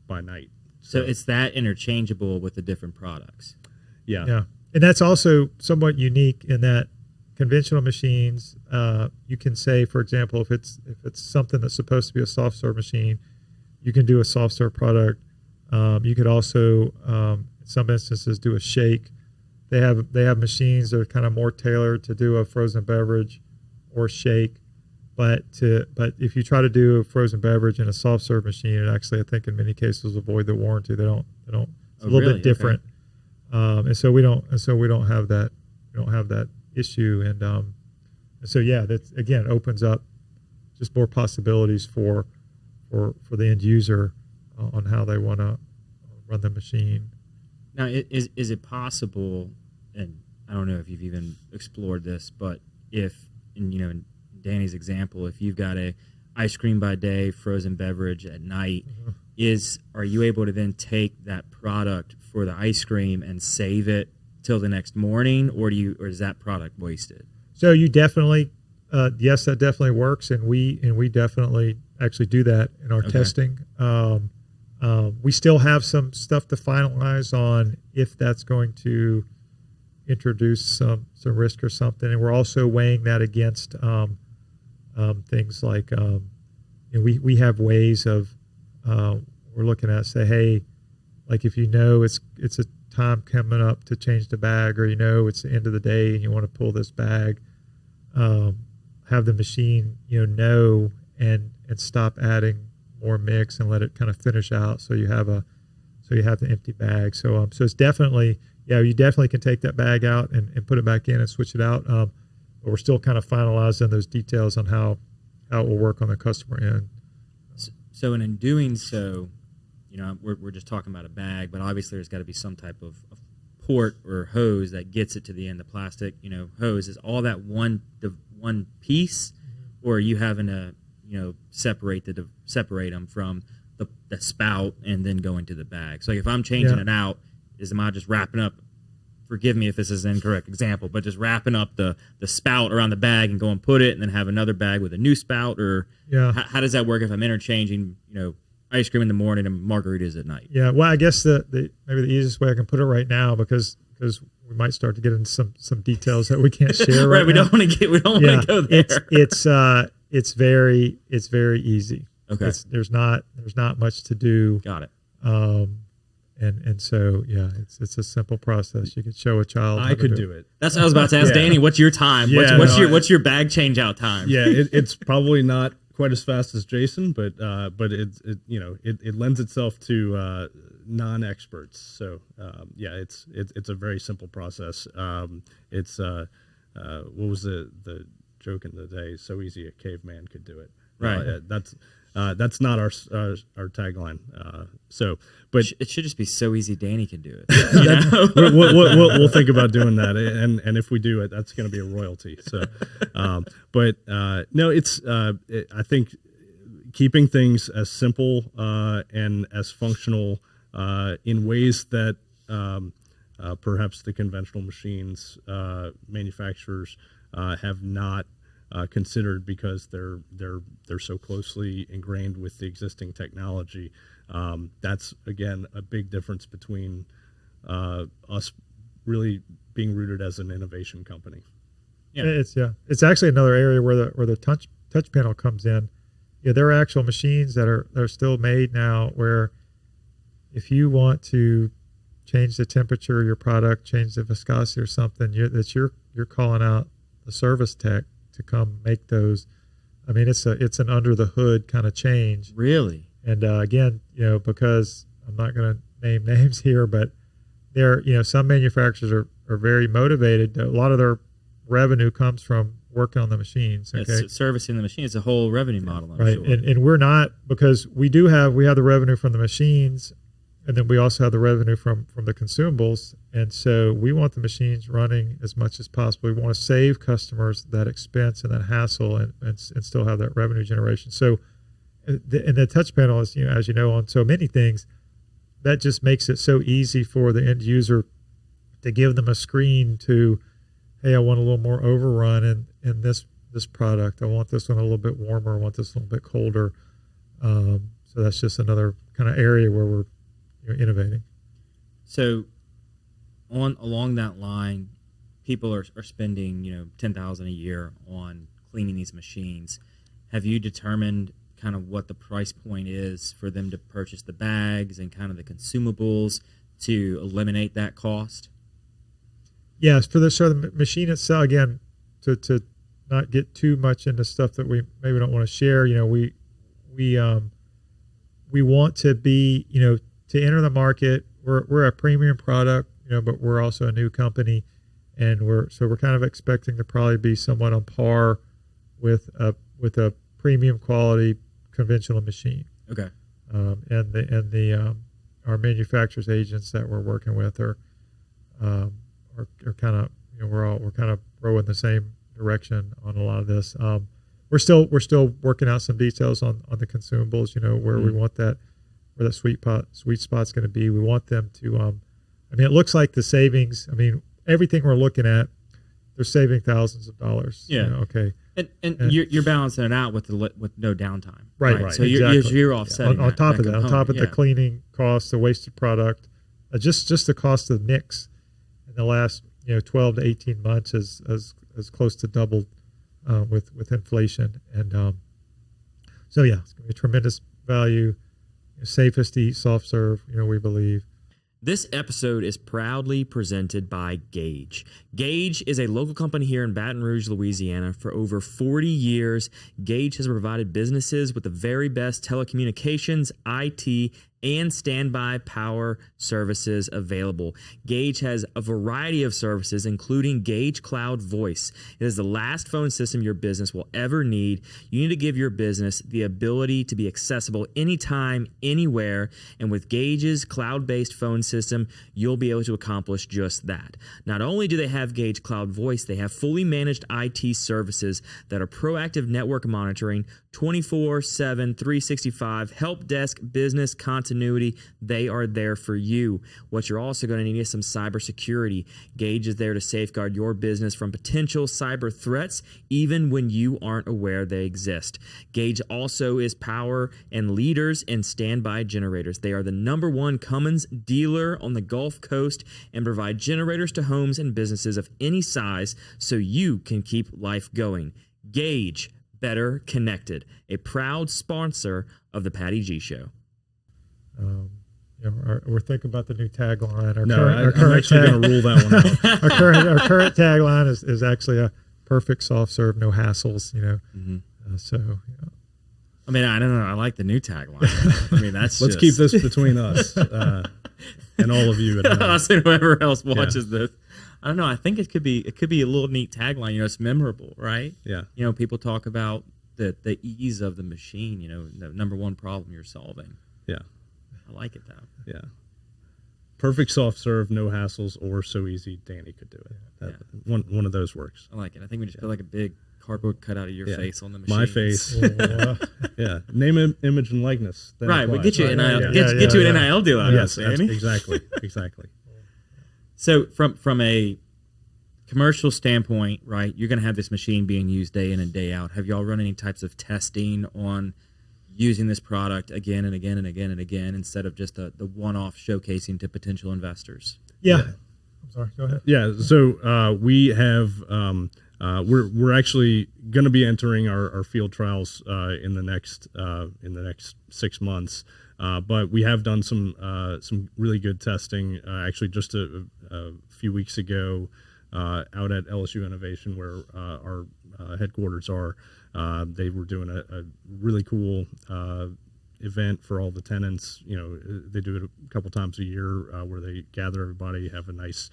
by night. So it's that interchangeable with the different products. Yeah. Yeah. And that's also somewhat unique in that conventional machines, you can say, for example, if it's something that's supposed to be a soft serve machine, you can do a soft serve product. You could also, in some instances, do a shake. They have machines that are kind of more tailored to do a frozen beverage or shake. But if you try to do a frozen beverage in a soft serve machine, it actually, I think, in many cases, avoid the warranty. They don't. It's a little bit different. Okay. And so we don't have that. We don't have that issue. And so yeah, that again opens up just more possibilities for the end user on how they want to run the machine. Now, is it possible? And I don't know if you've even explored this, but if in Danny's example, if you've got a ice cream by day, frozen beverage at night, are you able to then take that product for the ice cream and save it till the next morning, or is that product wasted? So you definitely, yes, that definitely works, and we definitely actually do that in our testing. We still have some stuff to finalize on if that's going to introduce some risk or something, and we're also weighing that against things like we have ways of we're looking at, say, hey, like if it's a time coming up to change the bag, or it's the end of the day and you want to pull this bag, have the machine know and stop adding more mix and let it kind of finish out, so you have the empty bag. So it's definitely, you definitely can take that bag out and put it back in and switch it out. But we're still kind of finalizing those details on how it will work on the customer end. So in doing so, we're just talking about a bag, but obviously there's got to be some type of port or hose that gets it to the end. The plastic, hose, is all that one piece, or are you having to, separate them from the spout and then go into the bag? So like if I'm changing it out, am I just wrapping up? Forgive me if this is an incorrect example, but just wrapping up the spout around the bag and go and put it, and then have another bag with a new spout, or how does that work if I'm interchanging, ice cream in the morning and margaritas at night? Yeah, well, I guess maybe the easiest way I can put it right now, because we might start to get into some details that we can't share right now. We don't want to go there. It's very easy. Okay. There's not much to do. Got it. And so it's a simple process. You could show a child. I could do it. That's what I was about to ask Danny. What's your time? What's your bag change out time? Yeah, it's probably not quite as fast as Jason, but it lends itself to non-experts. So it's a very simple process. It's what was the joke in the day? So easy a caveman could do it. Right. That's not our tagline. But it should just be so easy Danny can do it. We'll think about doing that, and if we do it, that's going to be a royalty. So, no, I think keeping things as simple and as functional in ways that perhaps the conventional machines manufacturers have not considered, because they're so closely ingrained with the existing technology. That's again a big difference between us really being rooted as an innovation company. It's actually another area where the touch panel comes in. There are actual machines that are still made now where if you want to change the temperature of your product, change the viscosity or something, you're calling out the service tech to come make those. I mean, it's an under the hood kind of change. Really? And again, because I'm not going to name names here, but some manufacturers are very motivated. A lot of their revenue comes from working on the machines. Okay, it's servicing the machine. It's a whole revenue model, I'm right? sure. And we're not, because we have the revenue from the machines, and then we also have the revenue from the consumables. And so we want the machines running as much as possible. We want to save customers that expense and that hassle, and still have that revenue generation. So, and the touch panel is, as you know, on so many things, that just makes it so easy for the end user to give them a screen to, hey, I want a little more overrun in this product. I want this one a little bit warmer. I want this a little bit colder. So that's just another kind of area where we're innovating. So along that line, people are spending $10,000 a year on cleaning these machines. Have you determined kind of what the price point is for them to purchase the bags and kind of the consumables to eliminate that cost? Yes, for the machine itself, again, to not get too much into stuff that we maybe don't want to share. We want to be, to enter the market. We're a premium product, but we're also a new company, and we're kind of expecting to probably be somewhat on par with a premium quality conventional machine. Okay. Our manufacturers agents that we're working with are kind of, we're kind of rowing the same direction on a lot of this. We're still working out some details on the consumables, where we want that, where that sweet spot's going to be. We want them to, it looks like the savings, everything we're looking at, they're saving thousands of dollars. Yeah. Okay. And you're balancing it out with no downtime. Right. So exactly. you're offsetting on top of that, on top of component, the cleaning costs, the wasted product, just the cost of the mix in the last 12 to 18 months is close to doubled with inflation. And so yeah, it's going to be a tremendous value, safest to eat, soft serve. We believe. This episode is proudly presented by Gage. Gage is a local company here in Baton Rouge, Louisiana. For over 40 years, Gage has provided businesses with the very best telecommunications, IT, and standby power services available. Gage has a variety of services, including Gage Cloud Voice. It is the last phone system your business will ever need. You need to give your business the ability to be accessible anytime, anywhere, and with Gage's cloud-based phone system, you'll be able to accomplish just that. Not only do they have Gage Cloud Voice, they have fully managed IT services that are proactive network monitoring, 24/7, 365, help desk, business continuity. They are there for you. What you're also going to need is some cybersecurity. Gage is there to safeguard your business from potential cyber threats, even when you aren't aware they exist. Gage also is power and leaders in standby generators. They are the #1 Cummins dealer on the Gulf Coast and provide generators to homes and businesses of any size so you can keep life going. Gage, better connected, a proud sponsor of the Patty G Show. We're thinking about the new tagline. I'm actually going to rule that one out. our current tagline is actually a perfect soft serve, no hassles. I don't know. I like the new tagline. That's let's keep this between us and all of you. Us and whoever else watches this. I don't know. I think it could be a little neat tagline. It's memorable, right? Yeah. People talk about the ease of the machine. The #1 problem you're solving. Yeah. I like it though. Yeah. Perfect soft serve, no hassles, or so easy Danny could do it. One of those works. I like it. I think we just put like a big cardboard cutout of your face on the machine. My face. Yeah. Name, image, and likeness. Right. We get you an NIL. Yeah. Get you an NIL deal out of Yes. this, Danny. Exactly. So from a commercial standpoint, right, you're going to have this machine being used day in and day out. Have y'all run any types of testing on using this product again and again and again and again instead of just the one-off showcasing to potential investors? Yeah. I'm sorry. Go ahead. Yeah. So we have we're actually going to be entering our field trials in the next 6 months. But we have done some really good testing. Actually, just a few weeks ago, out at LSU Innovation, where our headquarters are, they were doing a really cool event for all the tenants. They do it a couple times a year where they gather everybody, have a nice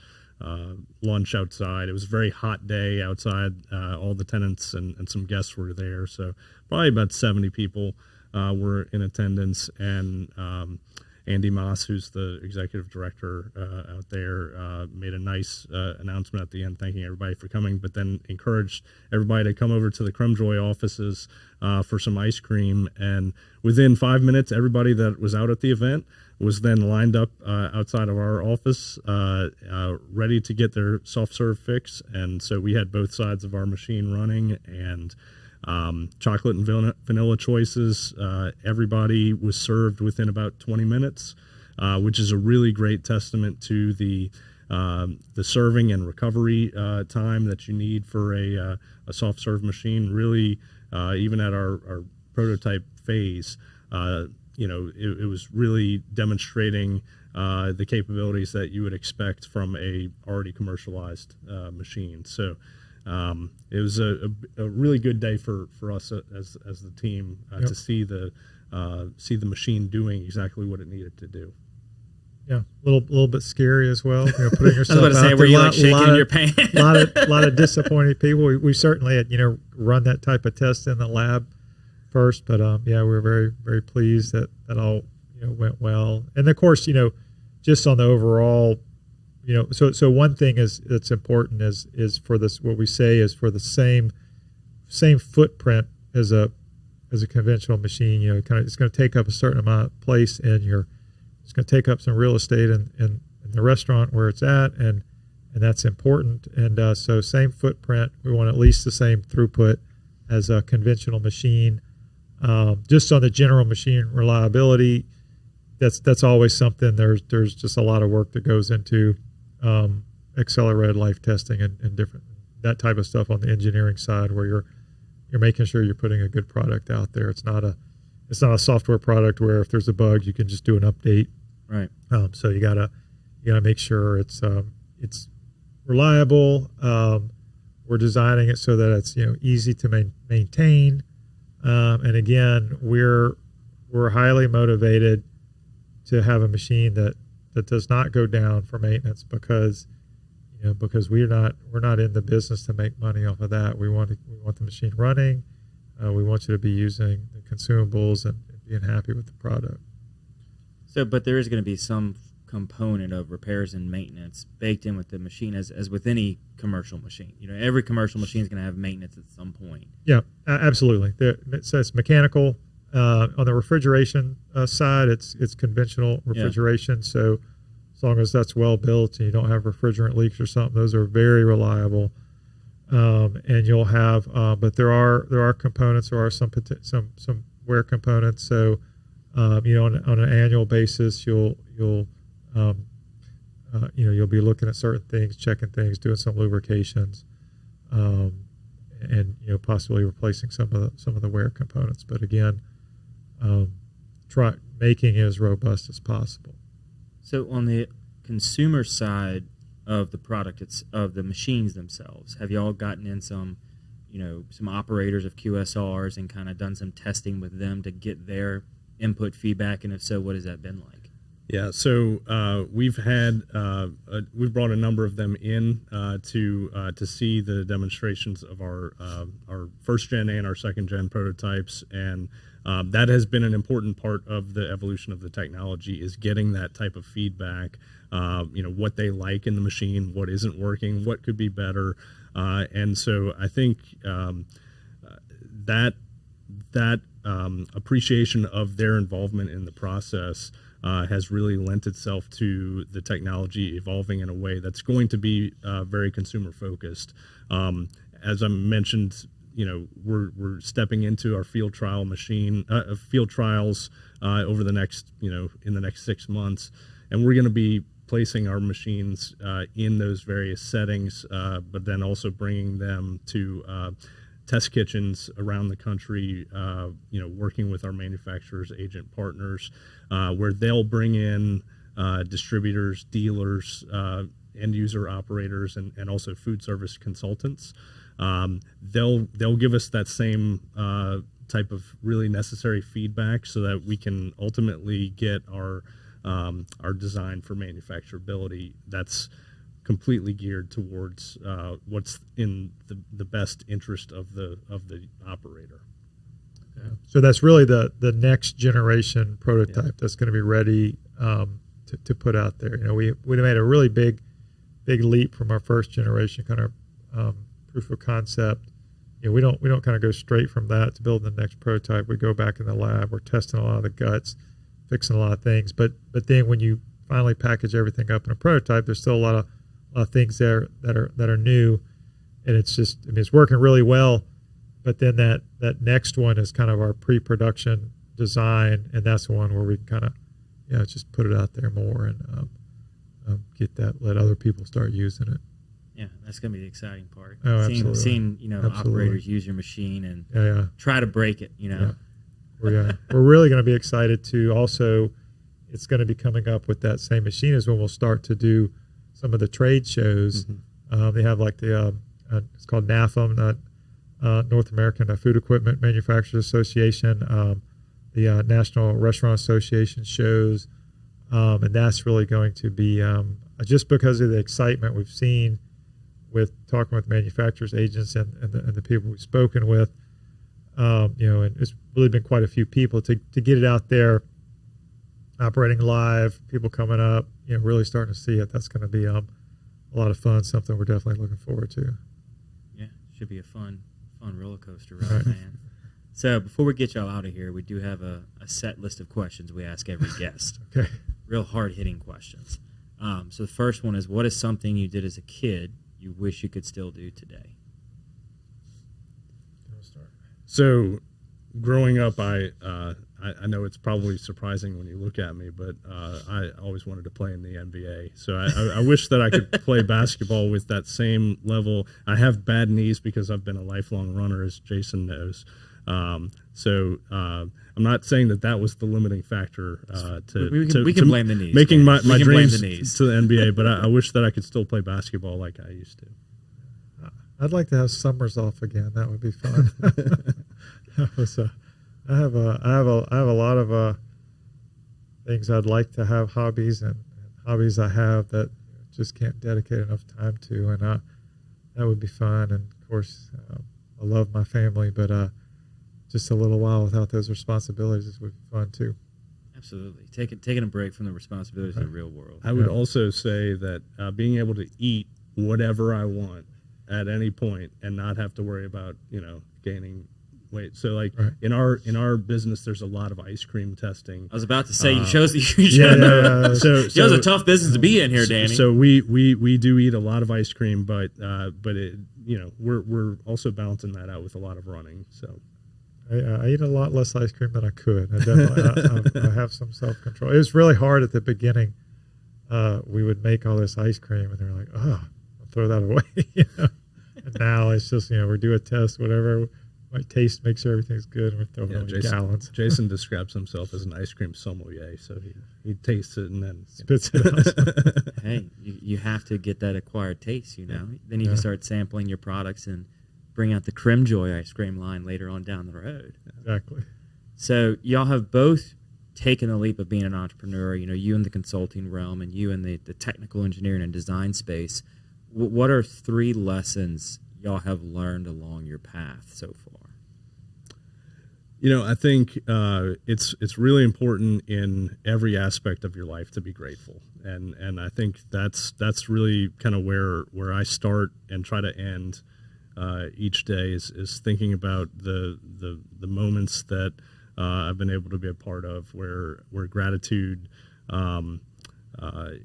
lunch outside. It was a very hot day outside. All the tenants and some guests were there, so probably about 70 people were in attendance. And Andy Moss, who's the executive director out there, made a nice announcement at the end, thanking everybody for coming, but then encouraged everybody to come over to the Cremmjoy offices for some ice cream. And within 5 minutes, everybody that was out at the event was then lined up outside of our office, ready to get their soft-serve fix. And so we had both sides of our machine running, and chocolate and vanilla choices. Everybody was served within about 20 minutes, which is a really great testament to the serving and recovery time that you need for a soft serve machine. Really, even at our prototype phase, it was really demonstrating the capabilities that you would expect from a already commercialized machine. So it was a really good day for us as the team to see the machine doing exactly what it needed to do. Yeah, a little bit scary as well. Putting yourself I was about to say, were you like shaking in your pants? A lot of disappointed people. We certainly had run that type of test in the lab first, but we were very, very pleased that all went well. And of course, just on the overall. So one thing that's important is for this, what we say is for the same footprint as a conventional machine. It's going to take up a certain amount of place it's going to take up some real estate in the restaurant where it's at, and that's important. And so same footprint, we want at least the same throughput as a conventional machine. Just on the general machine reliability, that's always something. There's just a lot of work that goes into accelerated life testing and different that type of stuff on the engineering side, where you're making sure you're putting a good product out there. It's not a software product where if there's a bug you can just do an update. Right. So you gotta make sure it's reliable. We're designing it so that it's easy to maintain. And again, we're highly motivated to have a machine that does not go down for maintenance, because we're not in the business to make money off of that. We want the machine running. We want you to be using the consumables and being happy with the product. So, but there is going to be some component of repairs and maintenance baked in with the machine, as with any commercial machine. Every commercial machine is going to have maintenance at some point. Yeah, absolutely. So it's mechanical. On the refrigeration side, it's conventional refrigeration. Yeah. So as long as that's well built and you don't have refrigerant leaks or something, those are very reliable. And you'll have, but there are components. There are some wear components. So on an annual basis, you'll be looking at certain things, checking things, doing some lubrications, and possibly replacing some of the wear components. But again, try making it as robust as possible. So on the consumer side of the product, it's of the machines themselves, have y'all gotten in some operators of QSRs and kind of done some testing with them to get their input feedback? And if so, what has that been like? Yeah, so we've brought a number of them in to see the demonstrations of our first gen and our second gen prototypes, and that has been an important part of the evolution of the technology, is getting that type of feedback. What they like in the machine, what isn't working, what could be better, and so I think that appreciation of their involvement in the process has really lent itself to the technology evolving in a way that's going to be very consumer focused. As I mentioned, we're stepping into our field trials over the next, in the next 6 months, and we're going to be placing our machines in those various settings, but then also bringing them to test kitchens around the country, working with our manufacturers, agent partners, where they'll bring in distributors, dealers, end user operators, and also food service consultants. They'll give us that same type of really necessary feedback so that we can ultimately get our design for manufacturability that's completely geared towards what's in the best interest of the operator. Yeah. So that's really the next generation prototype that's going to be ready to put out there. We made a really big leap from our first generation kind of proof of concept. We don't kind of go straight from that to build the next prototype. We go back in the lab. We're testing a lot of the guts, fixing a lot of things. But then when you finally package everything up in a prototype, there's still a lot of things there that are new, and it's just it's working really well. But then that next one is kind of our pre-production design, and that's the one where we kind of just put it out there more and let other people start using it. Yeah, that's going to be the exciting part. Oh, absolutely. Seeing Absolutely. operators use your machine and try to break it. Yeah. We're really going to be excited to also. It's going to be coming up with that same machine is when we'll start to do some of the trade shows. Mm-hmm. They have like it's called NAFM, North American Food Equipment Manufacturers Association, the National Restaurant Association shows, and that's really going to be just because of the excitement we've seen with talking with manufacturers, agents, and the people we've spoken with. And it's really been quite a few people to get it out there, operating live, people coming up, really starting to see it. That's going to be a lot of fun, something we're definitely looking forward to. Yeah, should be a fun roller coaster ride, man. So before we get y'all out of here, we do have a set list of questions we ask every guest. Okay. Real hard-hitting questions. So the first one is, what is something you did as a kid you wish you could still do today? So growing up, I know it's probably surprising when you look at me, but I always wanted to play in the NBA. So I wish that I could play basketball with that same level. I have bad knees because I've been a lifelong runner, as Jason knows. So I'm not saying that was the limiting factor we can blame the knees. Making my dreams to the NBA, but I wish that I could still play basketball like I used to. I'd like to have summers off again. That would be fun. I have a lot of things I'd like to have, hobbies and hobbies I have that just can't dedicate enough time to, and that would be fun. And of course, I love my family, but just a little while without those responsibilities would be fun too. Absolutely, taking a break from the responsibilities of the real world. I would also say that being able to eat whatever I want at any point and not have to worry about gaining weight. So in our business, there's a lot of ice cream testing. I was about to say you chose So a tough business to be in here, Danny. So we do eat a lot of ice cream, but it, we're also balancing that out with a lot of running. So I eat a lot less ice cream than I could. I have some self-control. It was really hard at the beginning. We would make all this ice cream, and they're like, "Oh, I'll throw that away." And now it's just we do a test, whatever. My taste, make sure everything's good, and we're throwing it in gallons. Jason describes himself as an ice cream sommelier, so he tastes it and then spits it out. Hey, you have to get that acquired taste, Then you can start sampling your products and bring out the Cremmjoy ice cream line later on down the road. Exactly. So y'all have both taken the leap of being an entrepreneur, you in the consulting realm and you in the technical engineering and design space. What are 3 lessons y'all have learned along your path so far? I think it's really important in every aspect of your life to be grateful, and I think that's really kind of where I start and try to end each day is thinking about the moments that I've been able to be a part of, where gratitude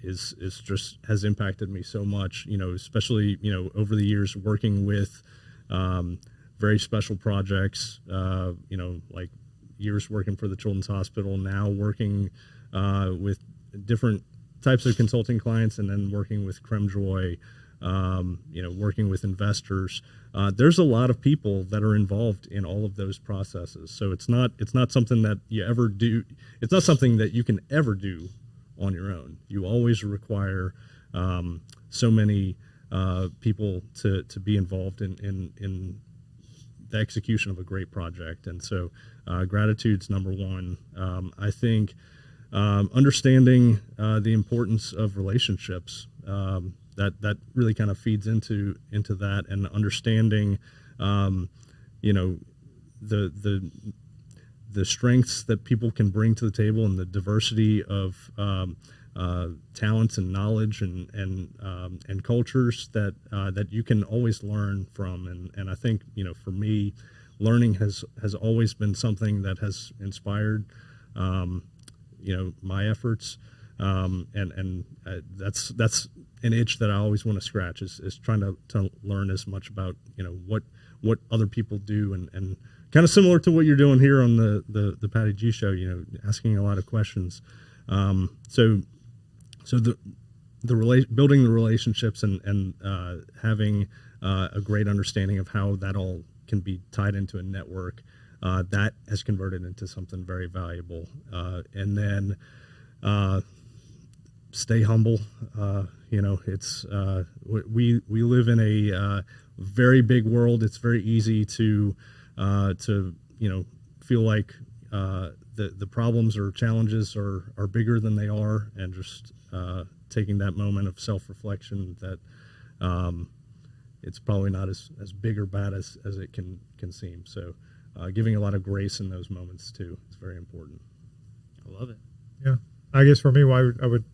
is just has impacted me so much. Especially over the years working with very special projects, like years working for the Children's Hospital, now working with different types of consulting clients, and then working with Cremmjoy, working with investors. There's a lot of people that are involved in all of those processes. So it's not something that you ever do. It's not something that you can ever do on your own. You always require so many people to be involved in the execution of a great project. And so gratitude's number one. I think understanding the importance of relationships, that really kind of feeds into that, and understanding the strengths that people can bring to the table, and the diversity of talents and knowledge and cultures that you can always learn from. And I think, for me, learning has always been something that has inspired my efforts, and that's an itch that I always want to scratch, is trying to learn as much about what other people do, and kind of similar to what you're doing here on the Patty G Show, asking a lot of questions. So building the relationships and having a great understanding of how that all can be tied into a network, that has converted into something very valuable. And then stay humble. It's we live in a very big world. It's very easy to feel like the problems or challenges are bigger than they are, and just taking that moment of self-reflection that it's probably not as big or bad as it can seem. So giving a lot of grace in those moments too is very important. I love it. Yeah, I guess for me, I would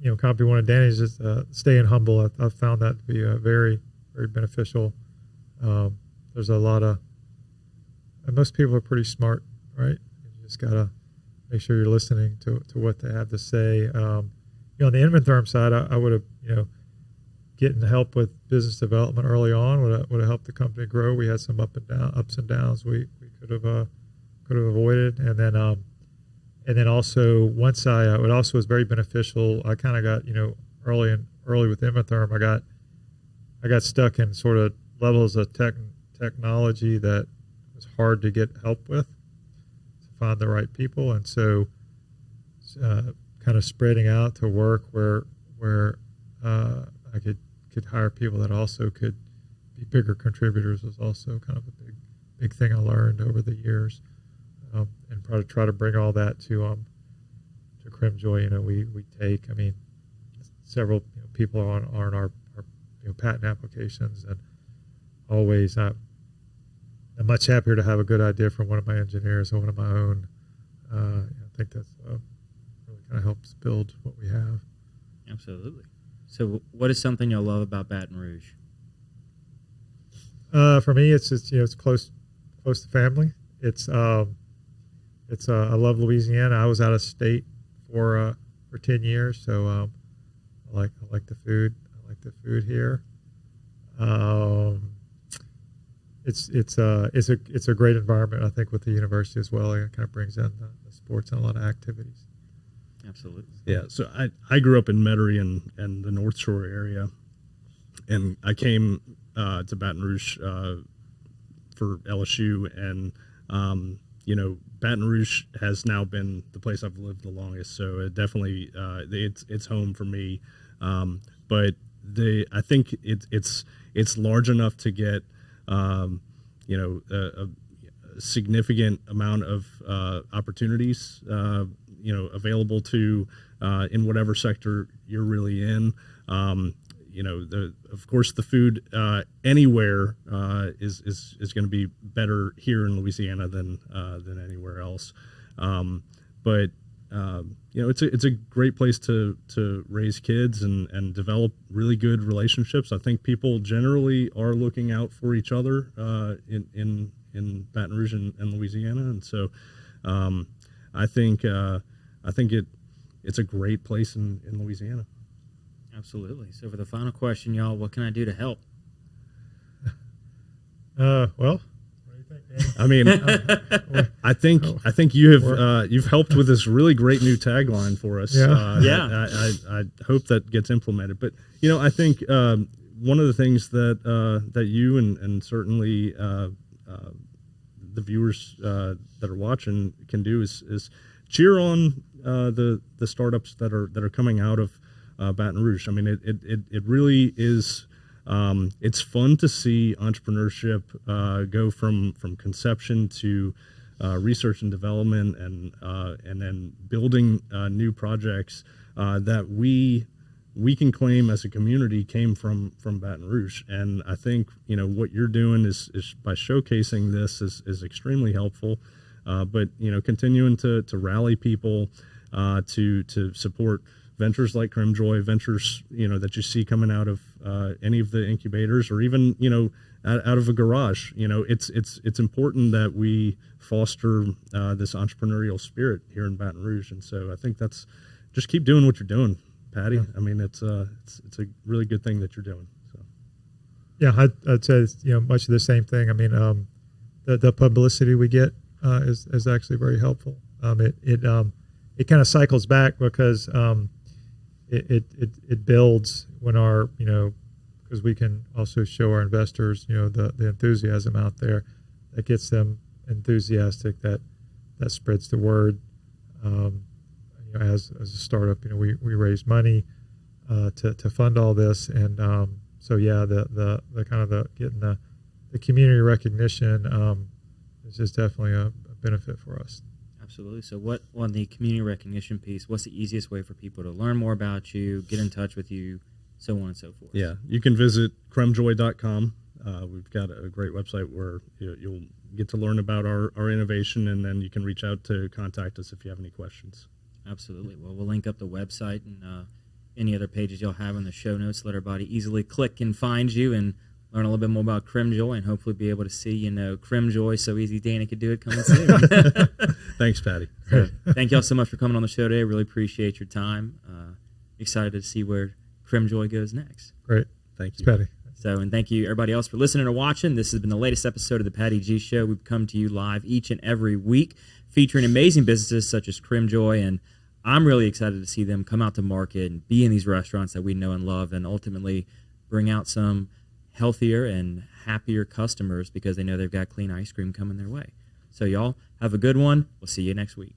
kind of be one of Danny's, is staying humble. I've found that to be very, very beneficial. There's a lot of, and most people are pretty smart, right? You just gotta make sure you're listening to what they have to say. On the Inventherm side, I would have, getting help with business development early on would have helped the company grow. We had some ups and downs we could have avoided, and then also once it also was very beneficial. I kind of got early with Inventherm. I got stuck in sort of levels of technology that was hard to get help with, to find the right people, and so kind of spreading out to work where I could hire people that also could be bigger contributors was also kind of a big thing I learned over the years, and probably try to bring all that to Cremmjoy. We take, several people are on our patent applications, and always I'm much happier to have a good idea from one of my engineers or one of my own. I think that's really kind of helps build what we have. Absolutely. So what is something you'll love about Baton Rouge? For me, it's close to family. I love Louisiana. I was out of state for 10 years, so I like the food. I like the food here. It's a great environment, I think, with the university as well. It kind of brings in the sports and a lot of activities. Absolutely. Yeah. So I grew up in Metairie and the North Shore area, and I came to Baton Rouge for LSU, and Baton Rouge has now been the place I've lived the longest. So it definitely it's home for me. But I think it's large enough to get a significant amount of opportunities available to in whatever sector you're really in. Of course, the food anywhere is going to be better here in Louisiana than anywhere else. But it's a great place to raise kids and develop really good relationships. I think people generally are looking out for each other in Baton Rouge and Louisiana, and so I think it's a great place in Louisiana. Absolutely. So for the final question, y'all, what can I do to help? Well, what do you think, I mean, I think you've helped with this really great new tagline for us. I hope that gets implemented. But I think one of the things that you and certainly the viewers that are watching can do is cheer on the startups that are coming out of Baton Rouge. I mean, it really is. It's fun to see entrepreneurship go from conception to research and development, and then building new projects that we can claim as a community came from Baton Rouge. And I think what you're doing is by showcasing this is extremely helpful. But continuing to rally people to support ventures like Cremmjoy, ventures that you see coming out of any of the incubators, or even out of a garage. It's important that we foster this entrepreneurial spirit here in Baton Rouge, and so I think that's just keep doing what you're doing, Patty. Yeah. I mean, it's a really good thing that you're doing. So. Yeah, I'd say it's, much of the same thing. I mean, the publicity we get is actually very helpful. It kind of cycles back because it builds when our because we can also show our investors the enthusiasm out there that gets them enthusiastic, that spreads the word. As a startup, we raise money to fund all this, and so yeah, the kind of the getting the community recognition is just definitely a benefit for us. Absolutely. So what, on the community recognition piece, what's the easiest way for people to learn more about you, get in touch with you, so on and so forth? Yeah, you can visit cremmjoy.com. We've got a great website where you'll get to learn about our innovation, and then you can reach out to contact us if you have any questions. Absolutely. Well, we'll link up the website and any other pages you'll have in the show notes. Let everybody easily click and find you and learn a little bit more about Cremmjoy, and hopefully be able to see, Cremmjoy, so easy Danny could do it, coming soon. Thanks, Patty. So, thank y'all so much for coming on the show today. Really appreciate your time. Excited to see where Cremmjoy goes next. Great. Thank you. Thanks, Patty. So, and thank you everybody else for listening or watching. This has been the latest episode of the Patty G Show. We've come to you live each and every week, featuring amazing businesses such as Cremmjoy, and I'm really excited to see them come out to market and be in these restaurants that we know and love, and ultimately bring out some healthier and happier customers because they know they've got clean ice cream coming their way. So y'all have a good one. We'll see you next week.